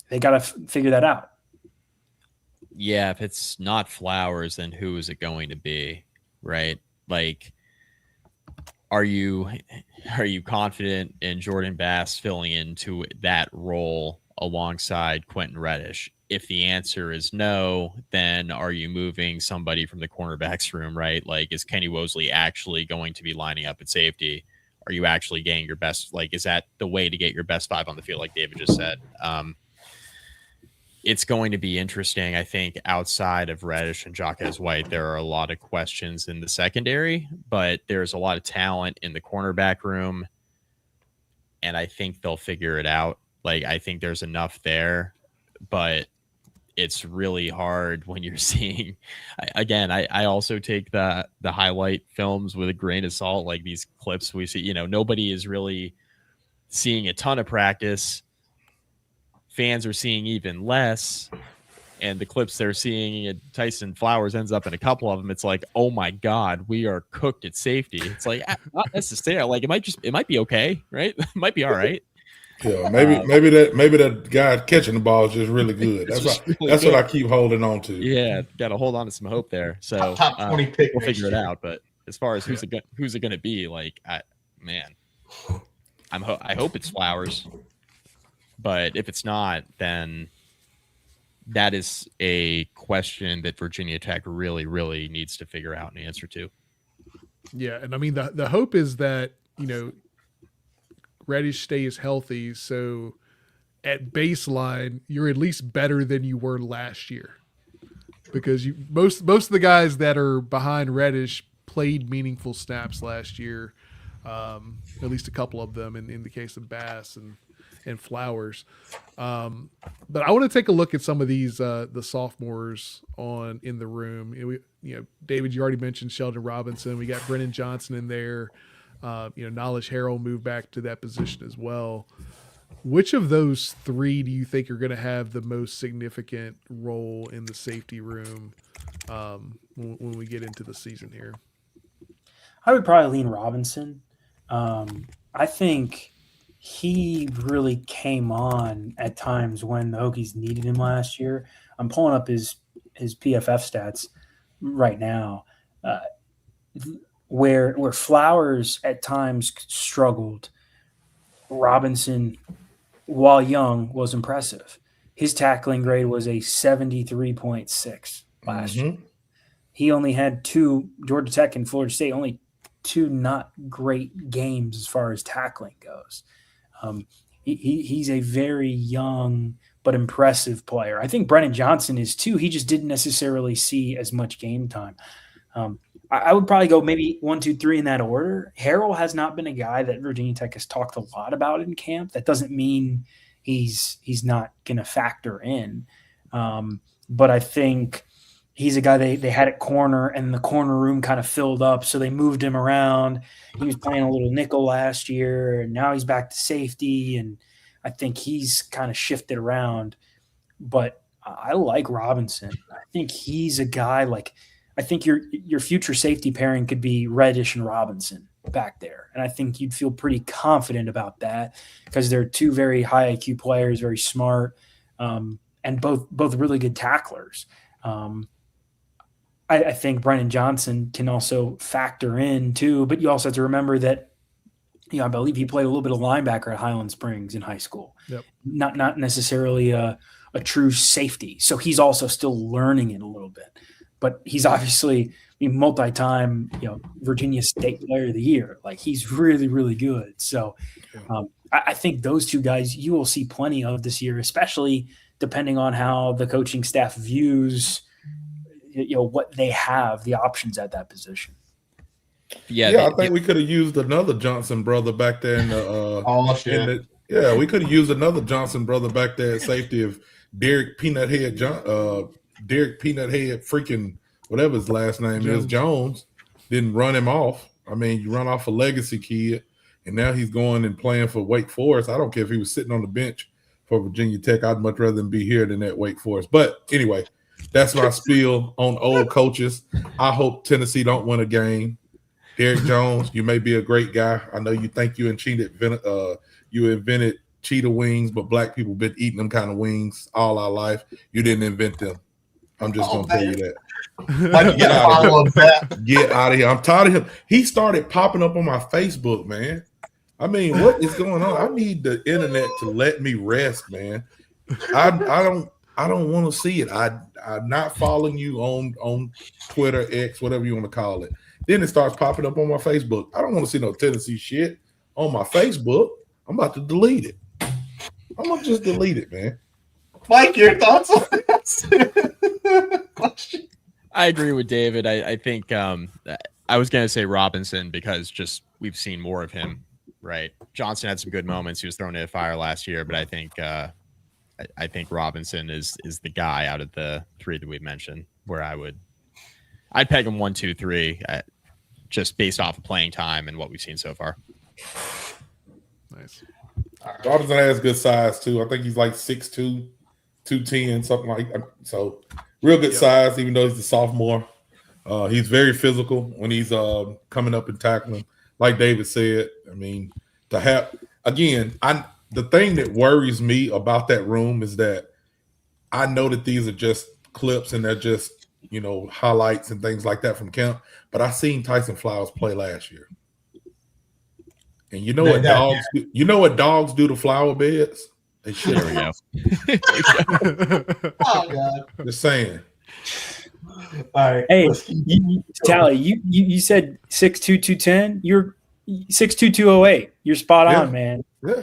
They got to figure that out. Yeah, if it's not Flowers, then who is it going to be, right? Like, are you confident in Jordan Bass filling into that role alongside Quentin Reddish? If the answer is no, then are you moving somebody from the cornerbacks room, right? Like, is Kenny Wosley actually going to be lining up at safety? Are you actually getting your best? Like, is that the way to get your best 5 on the field, like David just said? It's going to be interesting. I think outside of Reddish and Jaquez White, there are a lot of questions in the secondary, but there's a lot of talent in the cornerback room, and I think they'll figure it out. Like, I think there's enough there, but it's really hard when you're seeing, again, I also take the highlight films with a grain of salt, like these clips we see, nobody is really seeing a ton of practice. Fans are seeing even less, and the clips they're seeing, Tyson Flowers ends up in a couple of them. It's like, oh my God, we are cooked at safety. It's like, not necessarily. Like, it might be okay, right? It might be all right. Yeah, maybe that guy catching the ball is just really good. That's what I keep holding on to. Yeah, got to hold on to some hope there. So top 20 pick. We'll figure it out. But as far as who's it going to be, like, I hope it's Flowers. But if it's not, then that is a question that Virginia Tech really, really needs to figure out an answer to. Yeah, and I mean the hope is that Reddish stays healthy, so at baseline you're at least better than you were last year, because most of the guys that are behind Reddish played meaningful snaps last year, at least a couple of them in the case of Bass and Flowers. But I want to take a look at some of these the sophomores in the room. David, you already mentioned Sheldon Robinson. We got Brennan Johnson in there. Knowledge Harrell moved back to that position as well. Which of those three do you think are going to have the most significant role in the safety room when we get into the season here? I would probably lean Robinson. I think he really came on at times when the Hokies needed him last year. I'm pulling up his PFF stats right now, where Flowers at times struggled. Robinson, while young, was impressive. His tackling grade was a 73.6 last year. He only had two, Georgia Tech and Florida State, only two not great games as far as tackling goes. He's a very young but impressive player. I think Brennan Johnson is too. He just didn't necessarily see as much game time. I would probably go maybe 1, 2, 3 in that order. Harrell has not been a guy that Virginia Tech has talked a lot about in camp. That doesn't mean he's not going to factor in. But I think he's a guy they had at corner, and the corner room kind of filled up, so they moved him around. He was playing a little nickel last year, and now he's back to safety, and I think he's kind of shifted around. But I like Robinson. I think he's a guy I think your future safety pairing could be Reddish and Robinson back there. And I think you'd feel pretty confident about that because they're two very high IQ players, very smart, and both really good tacklers. I think Brennan Johnson can also factor in too, but you also have to remember that, I believe he played a little bit of linebacker at Highland Springs in high school. Yep. Not necessarily a true safety. So he's also still learning it a little bit. But he's obviously multi-time, Virginia State Player of the Year. He's really, really good. So I think those two guys you will see plenty of this year, especially depending on how the coaching staff views, what they have, the options at that position. I think we could have used another Johnson brother back there in the. We could have used another Johnson brother back there at safety if Derek Peanuthead freaking whatever his last name is, Jones, didn't run him off. I mean, you run off a legacy kid, and now he's going and playing for Wake Forest. I don't care if he was sitting on the bench for Virginia Tech. I'd much rather him be here than at Wake Forest. But anyway, that's my spiel on old coaches. I hope Tennessee don't win a game. Derek Jones, you may be a great guy. I know you think you invented cheetah wings, but black people been eating them kind of wings all our life. You didn't invent them. I'm just going to tell you that. Get out of here. I'm tired of him. He started popping up on my Facebook, man. I mean, what is going on? I need the internet to let me rest, man. I don't want to see it. I'm not following you on Twitter, X, whatever you want to call it. Then it starts popping up on my Facebook. I don't want to see no Tennessee shit on my Facebook. I'm about to delete it. I'm going to just delete it, man. Mike, your thoughts on this? I agree with David. I think I was going to say Robinson because just we've seen more of him, right? Johnson had some good moments. He was thrown in a fire last year, but I think Robinson is the guy out of the three that we've mentioned where I'd peg him 1, 2, 3 just based off of playing time and what we've seen so far. Nice. Robinson has good size too. I think he's like 6'2", 210, something like that. So real good size, even though he's a sophomore. He's very physical when he's coming up and tackling. Like David said, I mean, to have again, the thing that worries me about that room is that I know that these are just clips and they're just highlights and things like that from camp. But I seen Tyson Flowers play last year. And you know what dogs do to flower beds? They shit. There we go. Oh God. Just saying. All right. Hey, Tally, you said 6'2", 210. You're 6'2", 208. You're spot on, man. Yeah.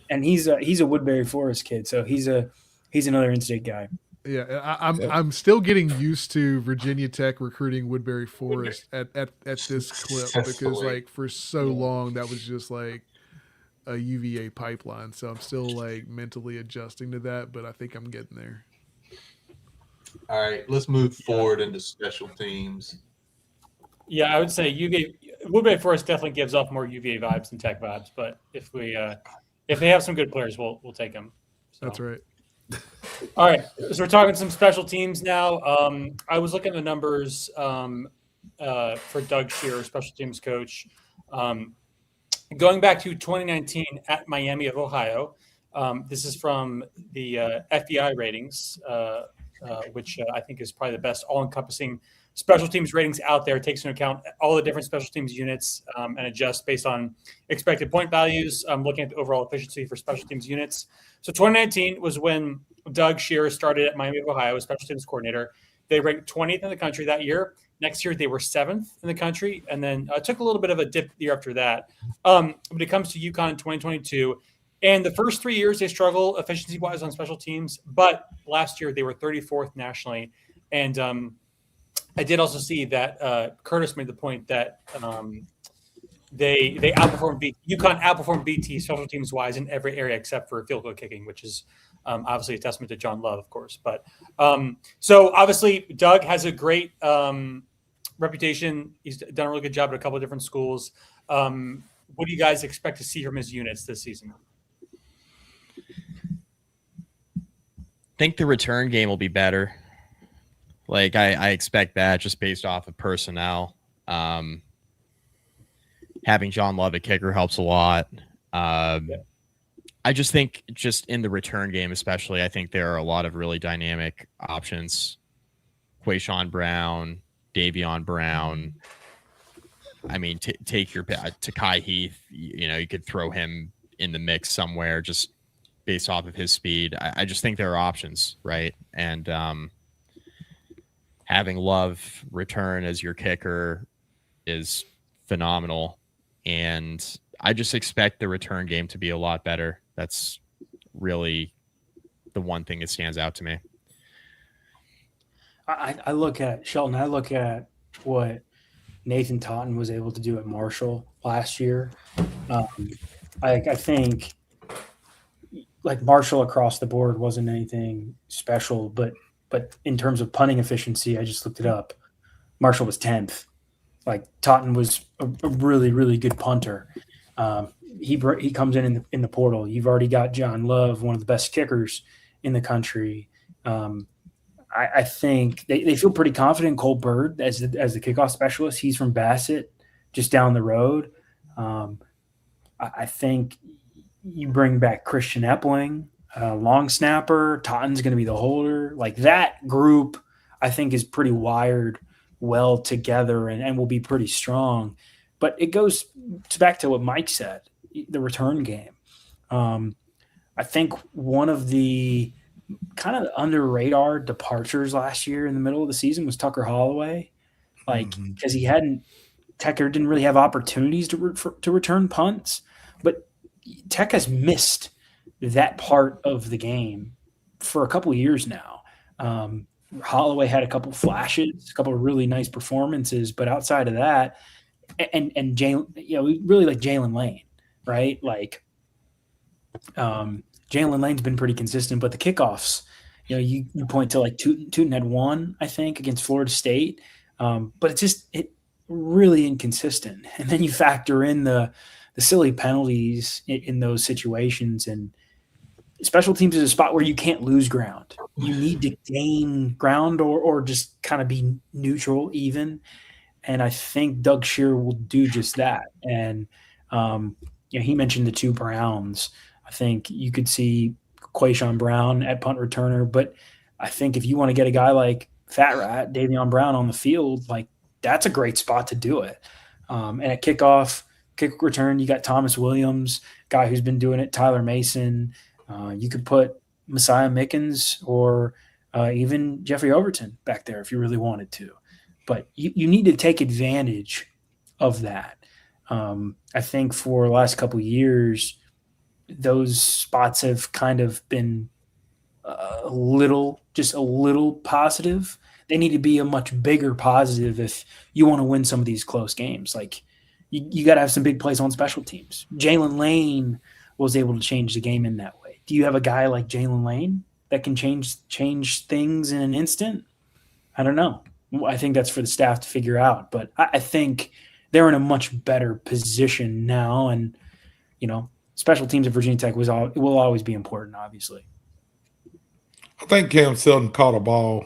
And he's a Woodbury Forest kid, so he's another in-state guy. Yeah, I'm still getting used to Virginia Tech recruiting Woodbury Forest at this clip because for so long that was just like a UVA pipeline. So I'm still mentally adjusting to that, but I think I'm getting there. All right, let's move forward into special teams. Yeah, I would say you gave Woodbury Forest definitely gives off more UVA vibes than Tech vibes, but if they have some good players, we'll take them. So. That's right. All right, so we're talking some special teams now. I was looking at the numbers for Doug Shearer, special teams coach. Going back to 2019 at Miami of Ohio, this is from the FBI ratings, which I think is probably the best all-encompassing special teams ratings out there. It takes into account all the different special teams units and adjusts based on expected point values. I'm looking at the overall efficiency for special teams units. So 2019 was when Doug Shearer started at Miami of Ohio as special teams coordinator. They ranked 20th in the country that year. Next year, they were 7th in the country, and then took a little bit of a dip the year after that. But it comes to UConn in 2022. And the first 3 years, they struggle efficiency-wise on special teams. But last year, they were 34th nationally. And I did also see that Curtis made the point that they outperformed UConn outperformed BT special teams-wise in every area except for field goal kicking, which is obviously a testament to John Love, of course. But so obviously, Doug has a great reputation. He's done a really good job at a couple of different schools. What do you guys expect to see from his units this season? I think the return game will be better. Like I expect that just based off of personnel. Having John Love at kicker helps a lot. I just think just in the return game, especially, I think there are a lot of really dynamic options. Quayshawn Brown, Davion Brown. I mean, take your Takai Heath. You could throw him in the mix somewhere just based off of his speed. I just think there are options, right? And having Love return as your kicker is phenomenal. And I just expect the return game to be a lot better. That's really the one thing that stands out to me. I look at Shelton. I look at what Nathan Totten was able to do at Marshall last year. I think like Marshall across the board wasn't anything special, but in terms of punting efficiency, I just looked it up. Marshall was 10th. Like Totten was a really, really good punter. He comes in the portal. You've already got John Love, one of the best kickers in the country. I think they feel pretty confident in Cole Bird as the kickoff specialist. He's from Bassett, just down the road. I think you bring back Christian Epling, long snapper. Totten's going to be the holder. Like that group, I think is pretty wired well together and will be pretty strong. But it goes back to what Mike said, the return game. I think one of the kind of under radar departures last year in the middle of the season was Tucker Holloway, because Tucker didn't really have opportunities to return punts, but Tech has missed that part of the game for a couple of years now. Holloway had a couple flashes, a couple of really nice performances, but outside of that, and Jalen, we really like Jalen Lane, right? Like, Jalen Lane's been pretty consistent, but the kickoffs, you point to like Tootin had one, I think, against Florida State, but it's really inconsistent. And then you factor in the silly penalties in those situations, and special teams is a spot where you can't lose ground. You need to gain ground or just kind of be neutral even. And I think Doug Shearer will do just that. And he mentioned the two Browns. I think you could see Quayshawn Brown at punt returner, but I think if you want to get a guy like Fat Rat, Davion Brown on the field, like that's a great spot to do it. And at kick return, you got Thomas Williams, guy who's been doing it, Tyler Mason. You could put Messiah Mickens or even Jeffrey Overton back there if you really wanted to. But you need to take advantage of that. I think for the last couple of years, those spots have kind of been a little positive. They need to be a much bigger positive if you want to win some of these close games. Like you got to have some big plays on special teams. Jalen Lane was able to change the game in that way. Do you have a guy like Jalen Lane that can change things in an instant? I don't know. I think that's for the staff to figure out. But I think they're in a much better position now. And, special teams at Virginia Tech will always be important, obviously. I think Cam Selton caught a ball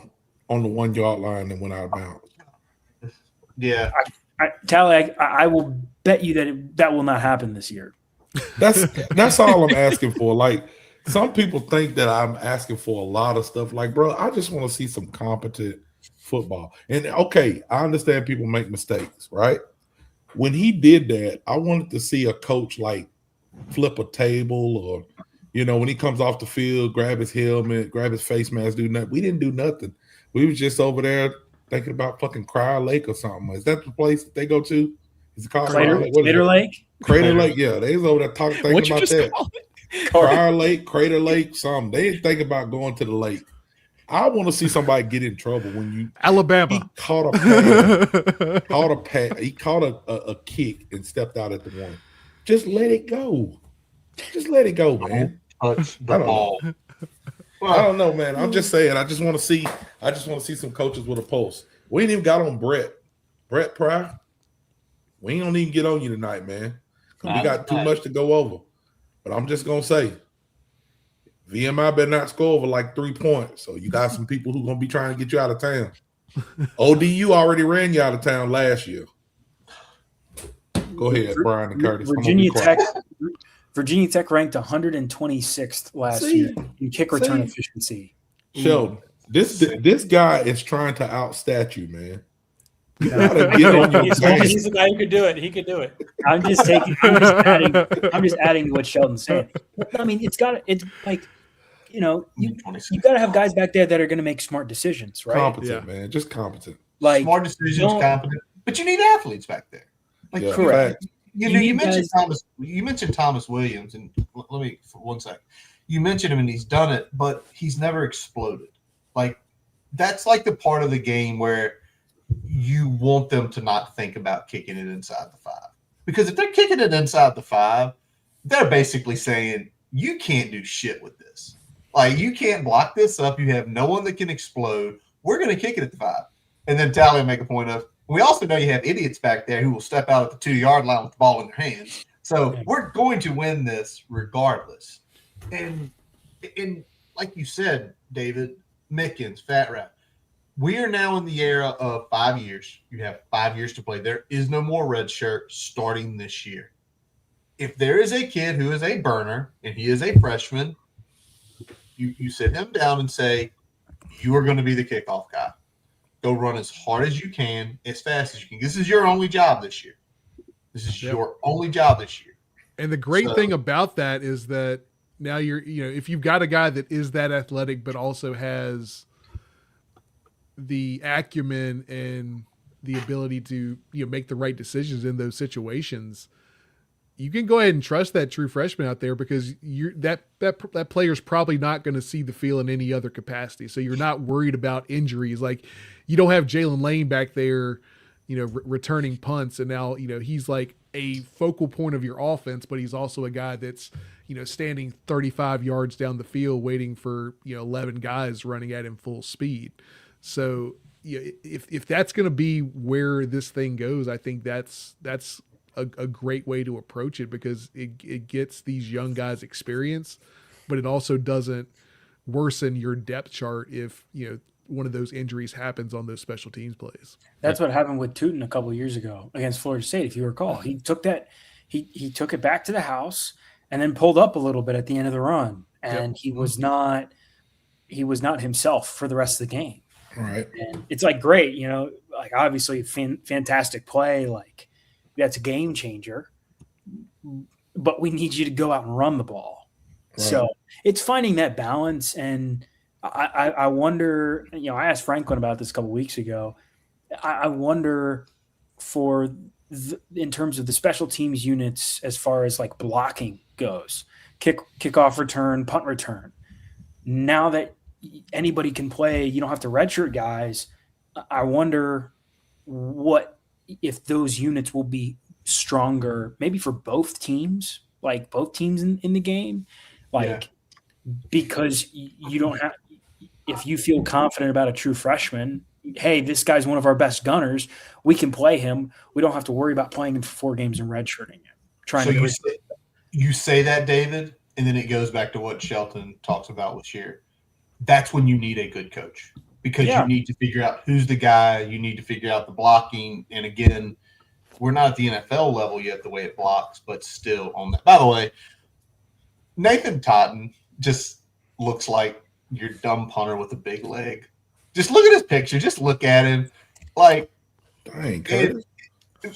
on the 1 yard line and went out of bounds. Yeah. Tally, I will bet you that will not happen this year. That's all I'm asking for. Like, some people think that I'm asking for a lot of stuff. Like, bro, I just want to see some competent football. And okay, I understand people make mistakes, right? When he did that, I wanted to see a coach like flip a table, or when he comes off the field, grab his helmet, grab his face mask, do nothing. We didn't do nothing. We was just over there thinking about fucking Cryer Lake or something. Is that the place that they go to? Is it called Crater Lake? Crater Lake, yeah. They was over there thinking about that. Cryer Lake, Crater Lake, something. They didn't think about going to the lake. I want to see somebody get in trouble when he caught a kick and stepped out at the one. Just let it go. Just let it go, man. Touch the ball. Well, I don't know, man. I'm just saying. I just want to see some coaches with a pulse. We ain't even got on Brett Pryor. We ain't gonna even get on you tonight, man. We got too much to go over. But I'm just gonna say, VMI better not score over like 3 points. So you got some people who gonna be trying to get you out of town. ODU already ran you out of town last year. Go ahead, Brian and Curtis. Virginia Tech ranked 126th last year in kick return efficiency. Sheldon, this guy is trying to outstat you, man. You gotta get on your game. He's the guy who could do it. He could do it. I'm just adding to what Sheldon's saying. I mean, you got to have guys back there that are going to make smart decisions, right? Competent, man. Just competent. Like smart decisions, competent. But you need athletes back there. Like, correct. You mentioned Thomas Williams, and let me for 1 second. You mentioned him, and he's done it, but he's never exploded. Like, that's like the part of the game where you want them to not think about kicking it inside the 5. Because if they're kicking it inside the 5, they're basically saying, you can't do shit with this. Like, you can't block this up. You have no one that can explode. We're going to kick it at the 5. And then Tally will make a point of, we also know you have idiots back there who will step out at the 2 yard line with the ball in their hands. So we're going to win this regardless. And like you said, David, Mickens, Fat Rat, we are now in the era of 5 years. You have 5 years to play. There is no more red shirt starting this year. If there is a kid who is a burner and he is a freshman, you sit him down and say, you are going to be the kickoff guy. Go run as hard as you can, as fast as you can. This is your only job this year. This is your only job this year. And the great thing about that is that now if you've got a guy that is that athletic, but also has the acumen and the ability to make the right decisions in those situations, you can go ahead and trust that true freshman out there, because that player's probably not going to see the field in any other capacity. So you're not worried about injuries. Like, you don't have Jalen Lane back there, returning punts, and now he's like a focal point of your offense, but he's also a guy that's standing 35 yards down the field waiting for 11 guys running at him full speed. So if that's going to be where this thing goes, I think that's a great way to approach it, because it gets these young guys experience, but it also doesn't worsen your depth chart if one of those injuries happens on those special teams plays. That's what happened with Tootin a couple of years ago against Florida State, if you recall. He took it back to the house and then pulled up a little bit at the end of the run, and he was not himself for the rest of the game. Right. And it's like great, like obviously fantastic play, like that's a game changer, but we need you to go out and run the ball. Right. So it's finding that balance. And I wonder, I asked Franklin about this a couple of weeks ago. I wonder in terms of the special teams units, as far as like blocking goes, kickoff return, punt return, now that anybody can play, you don't have to redshirt guys. I wonder if those units will be stronger, maybe for both teams, like both teams in the game, because you don't have, if you feel confident about a true freshman, hey, this guy's one of our best gunners. We can play him. We don't have to worry about playing him for 4 games and redshirting him. You say that, David, and then it goes back to what Shelton talks about with Shear. That's when you need a good coach because you need to figure out who's the guy. You need to figure out the blocking. And again, we're not at the NFL level yet, the way it blocks, but still on that. By the way, Nathan Totten just looks like your dumb punter with a big leg. Just look at his picture. Just look at him. Like, dang, Curtis.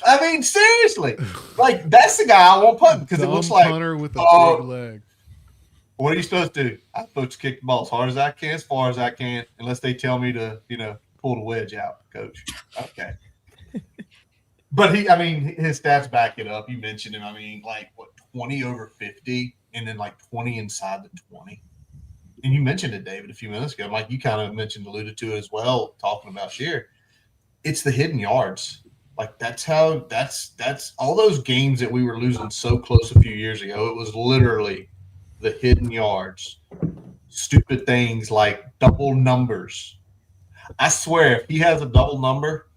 I mean, seriously. Like, that's the guy I want punting because it looks like punter with a big leg. What are you supposed to do? I'm supposed to kick the ball as hard as I can, as far as I can, unless they tell me to, pull the wedge out, coach. Okay. But his stats back it up. You mentioned him. 20 over 50 and then 20 inside the 20. And you mentioned it, David, a few minutes ago. Like you kind of alluded to it as well, talking about Shear. It's the hidden yards. Like that's all those games that we were losing so close a few years ago. It was literally the hidden yards, stupid things like double numbers. I swear, if he has a double number,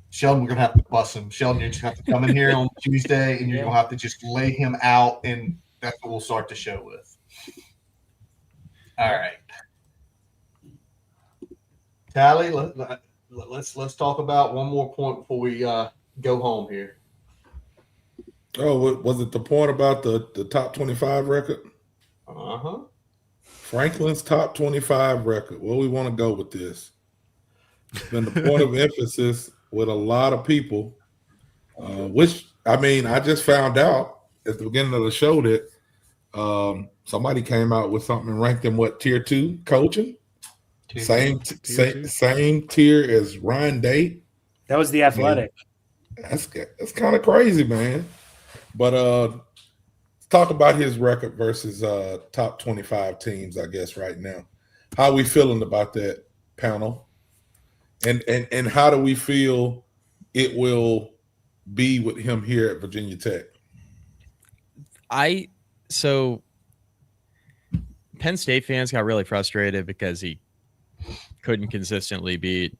Sheldon, we're going to have to bust him. Sheldon, you're just going to have to come in here on Tuesday, and you're going to have to just lay him out, and that's what we'll start the show with. All right. Tally, let's talk about one more point before we go home here. Oh, was it the point about the top 25 record? Uh-huh. Franklin's top 25 record. Where we want to go with this? It's been the point of emphasis with a lot of people, which, I just found out at the beginning of the show that somebody came out with something and ranked him, tier 2 coaching? Same tier as Ryan Day. That was the Athletic. That's kind of crazy, man. But let's talk about his record versus top 25 teams, I guess, right now. How are we feeling about that panel? And how do we feel it will be with him here at Virginia Tech? So Penn State fans got really frustrated because he couldn't consistently beat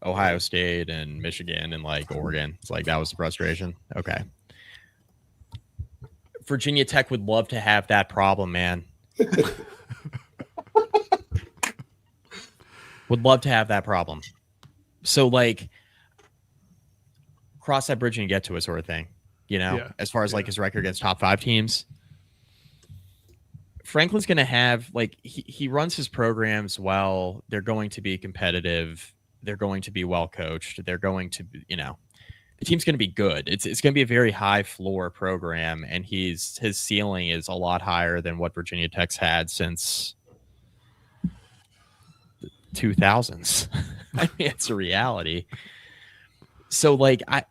Ohio State and Michigan and Oregon. It's that was the frustration. Okay. Virginia Tech would love to have that problem, man. Would love to have that problem. So cross that bridge and get to it sort of thing, as far as his record against top 5 teams. Franklin's going to have he runs his programs well. They're going to be competitive. They're going to be well coached. They're going to be, the team's going to be good. It's going to be a very high floor program, and his ceiling is a lot higher than what Virginia Tech's had since the 2000s. It's a reality. So I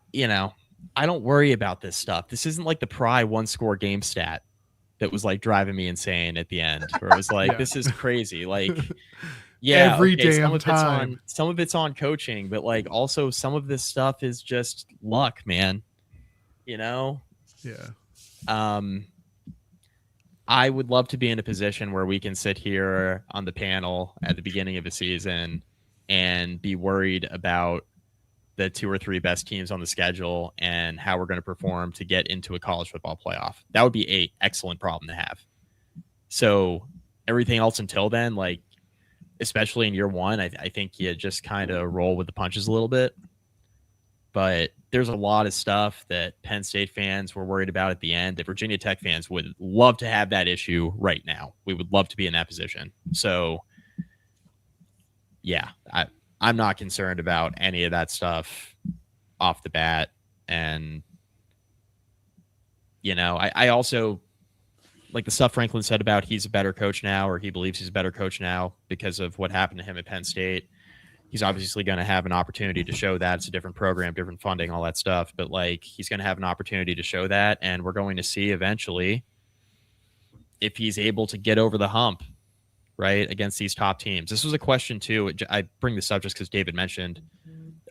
don't worry about this stuff. This isn't like the Pry 1-score game stat that was driving me insane at the end, where it was this is crazy. Every damn time. Some of it's on coaching, but also some of this stuff is just luck, man. Yeah. I would love to be in a position where we can sit here on the panel at the beginning of the season and be worried about the 2 or 3 best teams on the schedule and how we're going to perform to get into a college football playoff. That would be an excellent problem to have. So everything else until then, especially in year 1, I think you just kind of roll with the punches a little bit. But there's a lot of stuff that Penn State fans were worried about at the end that Virginia Tech fans would love to have that issue right now. We would love to be in that position. So, yeah, I'm not concerned about any of that stuff off the bat. And, I also the stuff Franklin said about he's a better coach now, or he believes he's a better coach now because of what happened to him at Penn State. He's obviously going to have an opportunity to show that. It's a different program, different funding, all that stuff. But he's going to have an opportunity to show that. And we're going to see eventually if he's able to get over the hump, right, against these top teams. This was a question too. I bring this up just because David mentioned,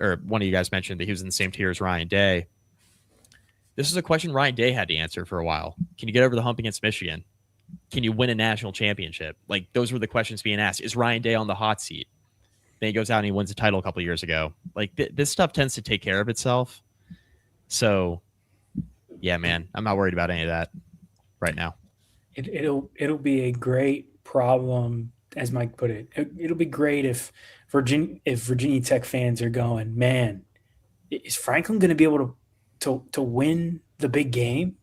or one of you guys mentioned, that he was in the same tier as Ryan Day. This is a question Ryan Day had to answer for a while. Can you get over the hump against Michigan? Can you win a national championship? Those were the questions being asked. Is Ryan Day on the hot seat? Then he goes out and he wins the title a couple of years ago. Like this stuff tends to take care of itself. So, yeah, man, I'm not worried about any of that right now. It'll be a great problem, as Mike put it. It'll be great if Virginia Tech fans are going, man, is Franklin going to be able to win the big game?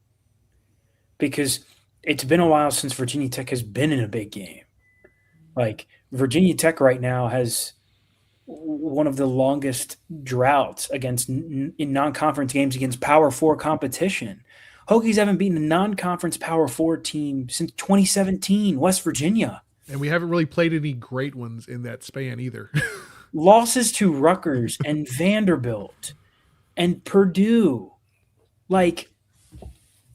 Because it's been a while since Virginia Tech has been in a big game. Like Virginia Tech right now has one of the longest droughts in non-conference games against Power 4 competition. Hokies haven't beaten a non-conference Power 4 team since 2017, West Virginia. And we haven't really played any great ones in that span either. Losses to Rutgers and Vanderbilt and Purdue. Like,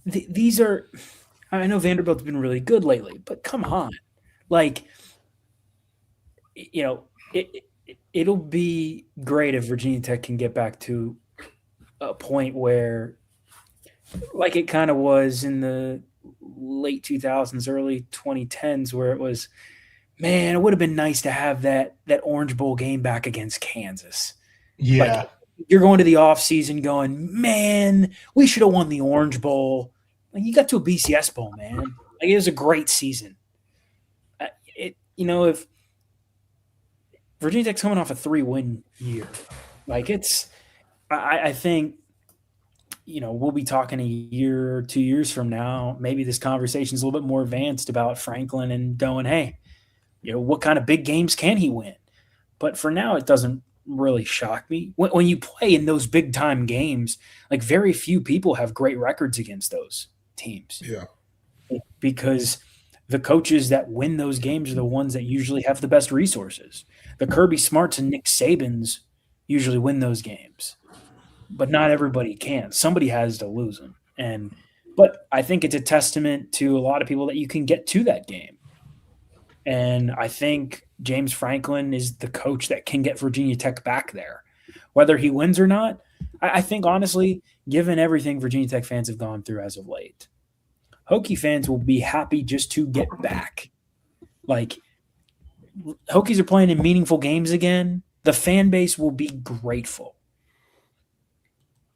these are – I know Vanderbilt's been really good lately, but come on. Like, you know, it'll be great if Virginia Tech can get back to a point where – like it kind of was in the late 2000s, early 2010s, where it was, man, it would have been nice to have that Orange Bowl game back against Kansas. Yeah. Like, you're going to the offseason going, man, we should have won the Orange Bowl. Like, you got to a BCS Bowl, man. Like, it was a great season. If Virginia Tech's coming off a 3-win year, like I think, we'll be talking a year or 2 years from now. Maybe this conversation is a little bit more advanced about Franklin and going, hey, what kind of big games can he win? But for now, it doesn't really shock me. When you play in those big time games, like very few people have great records against those teams. Yeah. Because the coaches that win those games are the ones that usually have the best resources. The Kirby Smarts and Nick Sabans usually win those games. But not everybody can. Somebody has to lose them. But I think it's a testament to a lot of people that you can get to that game. And I think James Franklin is the coach that can get Virginia Tech back there. Whether he wins or not, I think, honestly, given everything Virginia Tech fans have gone through as of late, Hokie fans will be happy just to get back. Like, Hokies are playing in meaningful games again. The fan base will be grateful.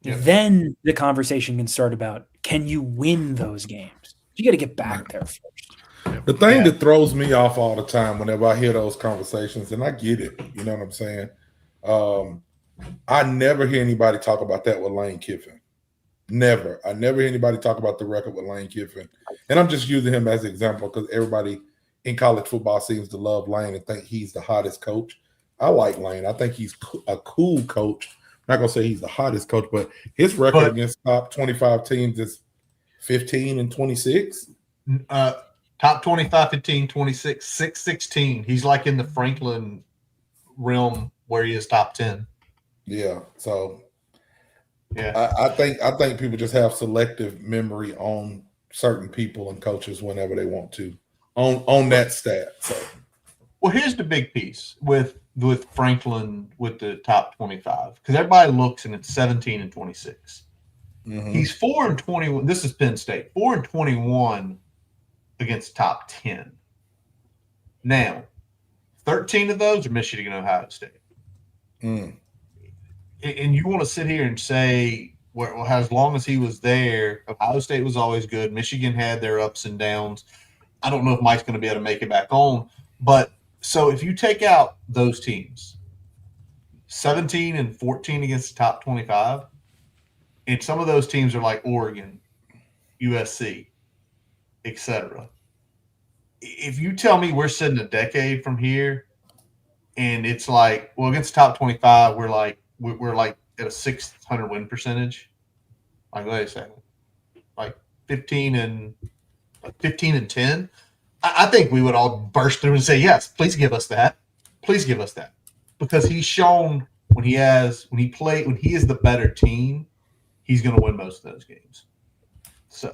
Yeah. Then the conversation can start about, can you win those games? You got to get back there first. The thing that throws me off all the time whenever I hear those conversations, and I get it, you know what I'm saying? I never hear anybody talk about that with Lane Kiffin. Never. I never hear anybody talk about the record with Lane Kiffin. And I'm just using him as an example because everybody in college football seems to love Lane and think he's the hottest coach. I like Lane. I think he's a cool coach. I'm not going to say he's the hottest coach, but his record against top 25 teams is 15-26. Top 25, 15, 26, 6-16. He's like in the Franklin realm where he is top 10. Yeah. So yeah, I think people just have selective memory on certain people and coaches whenever they want to on that stat. So well, here's the big piece with Franklin with the top 25, because everybody looks and it's 17-26. mm-hmm. He's 4-21. This is Penn State, 4-21 against top 10. Now, 13 of those are Michigan and Ohio State. Mm. And you want to sit here and say, well, as long as he was there, Ohio State was always good. Michigan had their ups and downs. I don't know if Mike's going to be able to make it back on. But so if you take out those teams, 17-14 against the top 25, and some of those teams are like Oregon, USC, etc. If you tell me we're sitting a decade from here and it's like, well, against the top 25, we're like at a 600 win percentage. Like, wait a second, like 15-10. I think we would all burst through and say, yes, please give us that. Please give us that. Because he's shown when he is the better team, he's going to win most of those games. So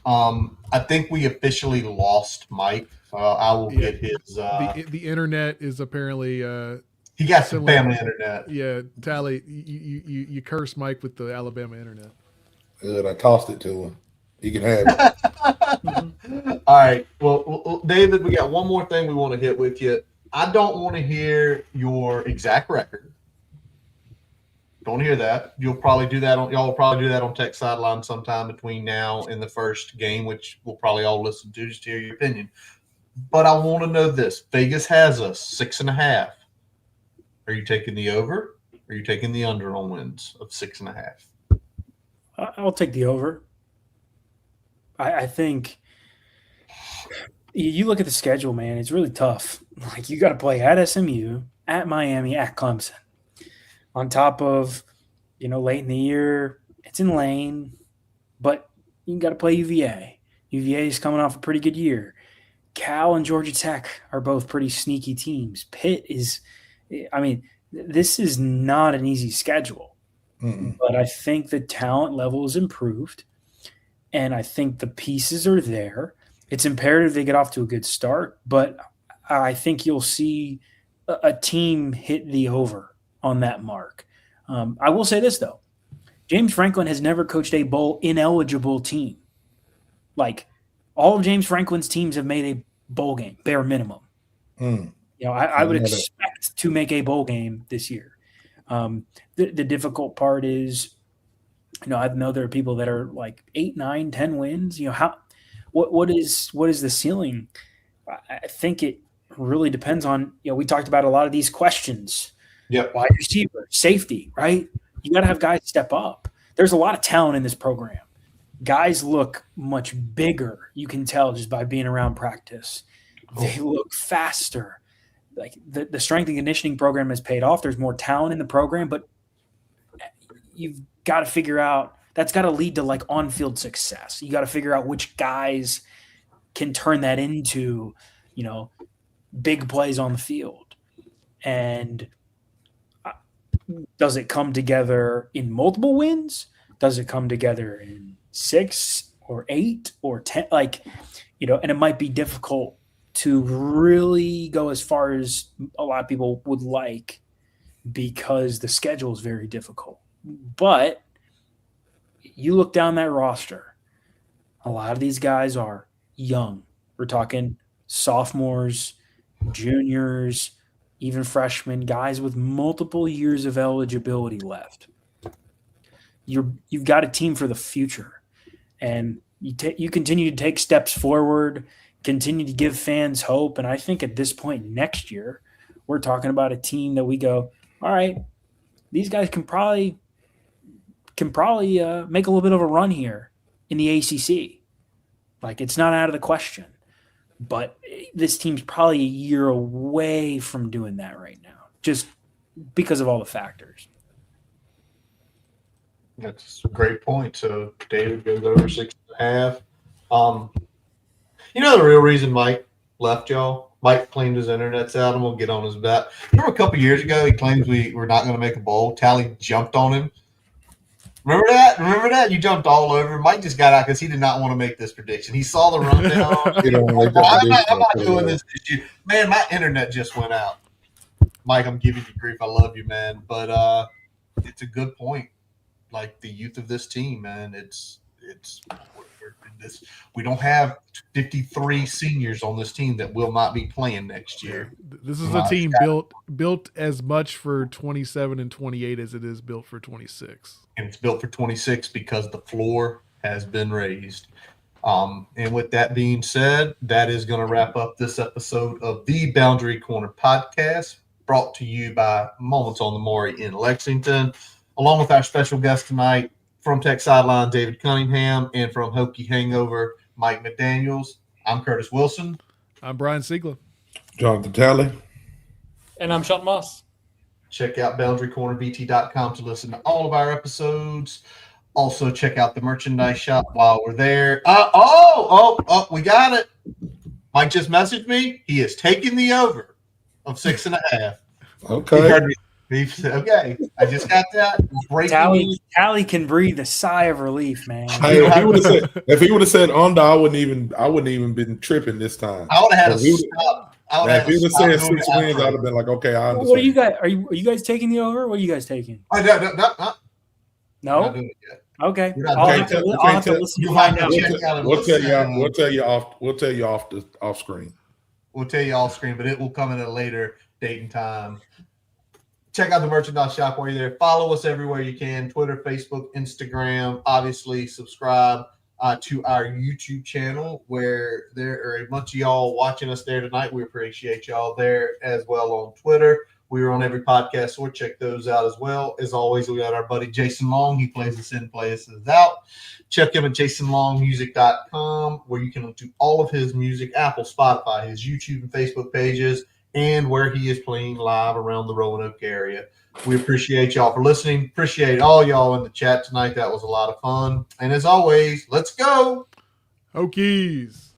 I think we officially lost Mike. I will get his. The internet is apparently. He got some family internet. Yeah, Tally, you curse Mike with the Alabama internet. Good. I tossed it to him. He can have it. All right. Well, David, we got one more thing we want to hit with you. I don't want to hear your exact record. Don't hear that. Y'all will probably do that on Tech Sideline sometime between now and the first game, which we'll probably all listen to just to hear your opinion. But I want to know this. Vegas has us 6.5. Are you taking the over? Or are you taking the under on wins of 6.5? I'll take the over. I think you look at the schedule, man, it's really tough. Like, you got to play at SMU, at Miami, at Clemson. On top of, late in the year, it's in Lane, but you got to play UVA. UVA is coming off a pretty good year. Cal and Georgia Tech are both pretty sneaky teams. Pitt is, this is not an easy schedule. Mm-mm. But I think the talent level is improved, and I think the pieces are there. It's imperative they get off to a good start, but I think you'll see a team hit the over on that mark. I will say this, though. James Franklin has never coached a bowl ineligible team. Like, all of James Franklin's teams have made a bowl game, bare minimum. I would expect to make a bowl game this year. The difficult part is, I know there are people that are like 8, 9, 10 wins. What is the ceiling? I think it really depends on, we talked about a lot of these questions. Yep. Wide receiver, safety, right? You got to have guys step up. There's a lot of talent in this program. Guys look much bigger. You can tell just by being around practice. They look faster. Like the strength and conditioning program has paid off. There's more talent in the program, but you've got to figure out that's got to lead to like on-field success. You got to figure out which guys can turn that into, big plays on the field. And does it come together in multiple wins? Does it come together in 6 or 8 or 10? And it might be difficult to really go as far as a lot of people would like because the schedule is very difficult. But you look down that roster, a lot of these guys are young. We're talking sophomores, juniors, even freshmen, guys with multiple years of eligibility left. You've got a team for the future, and you continue to take steps forward, continue to give fans hope. And I think at this point next year, we're talking about a team that we go, all right, these guys can probably make a little bit of a run here in the ACC. Like, it's not out of the question. But this team's probably a year away from doing that right now, just because of all the factors. That's a great point. So David goes over 6.5. The real reason Mike left y'all? Mike claimed his internet's out and we'll get on his bet. Remember a couple years ago, he claims we were not going to make a bowl. Tally jumped on him. Remember that? You jumped all over. Mike just got out because he did not want to make this prediction. He saw the rundown. I'm not doing this year. Man, my internet just went out. Mike, I'm giving you grief. I love you, man. But it's a good point. Like, the youth of this team, man, we don't have 53 seniors on this team that will not be playing next year. This is a team built as much for 27 and 28 as it is built for 26. And it's built for 26 because the floor has been raised. And with that being said, that is going to wrap up this episode of the Boundary Corner podcast, brought to you by Moments on the Maury in Lexington, along with our special guest tonight from Tech Sideline, David Cunningham, and from Hokie Hangover, Mike McDaniels. I'm Curtis Wilson. I'm Brian Siegler. Jonathan Talley. And I'm Sean Moss. Check out boundarycornerbt.com to listen to all of our episodes. Also, check out the merchandise shop while we're there. We got it. Mike just messaged me. He is taking the over of 6.5. Okay. Okay. I just got that. Tally can breathe a sigh of relief, man. Hey, if he would have said under, I wouldn't even been tripping this time. I would have had to stop. If he would have said 6 wins, I'd have been like, okay, I understand. What are you guys? Are you guys taking the over? What are you guys taking? No. No. Not doing it yet. Okay. I'll have to listen to find out. We'll tell you off screen. We'll tell you off screen, but it will come in at a later date and time. Check out the merchandise shop while you're there. Follow us everywhere you can: Twitter, Facebook, Instagram. Obviously, subscribe to our YouTube channel, where there are a bunch of y'all watching us there tonight. We appreciate y'all there as well on Twitter. We are on every podcast, so check those out as well. As always, we got our buddy Jason Long. He plays us in, plays us out. Check him at jasonlongmusic.com, where you can listen to all of his music, Apple, Spotify, his YouTube and Facebook pages, and where he is playing live around the Roanoke area. We appreciate y'all for listening. Appreciate all y'all in the chat tonight. That was a lot of fun. And as always, let's go. Hokies.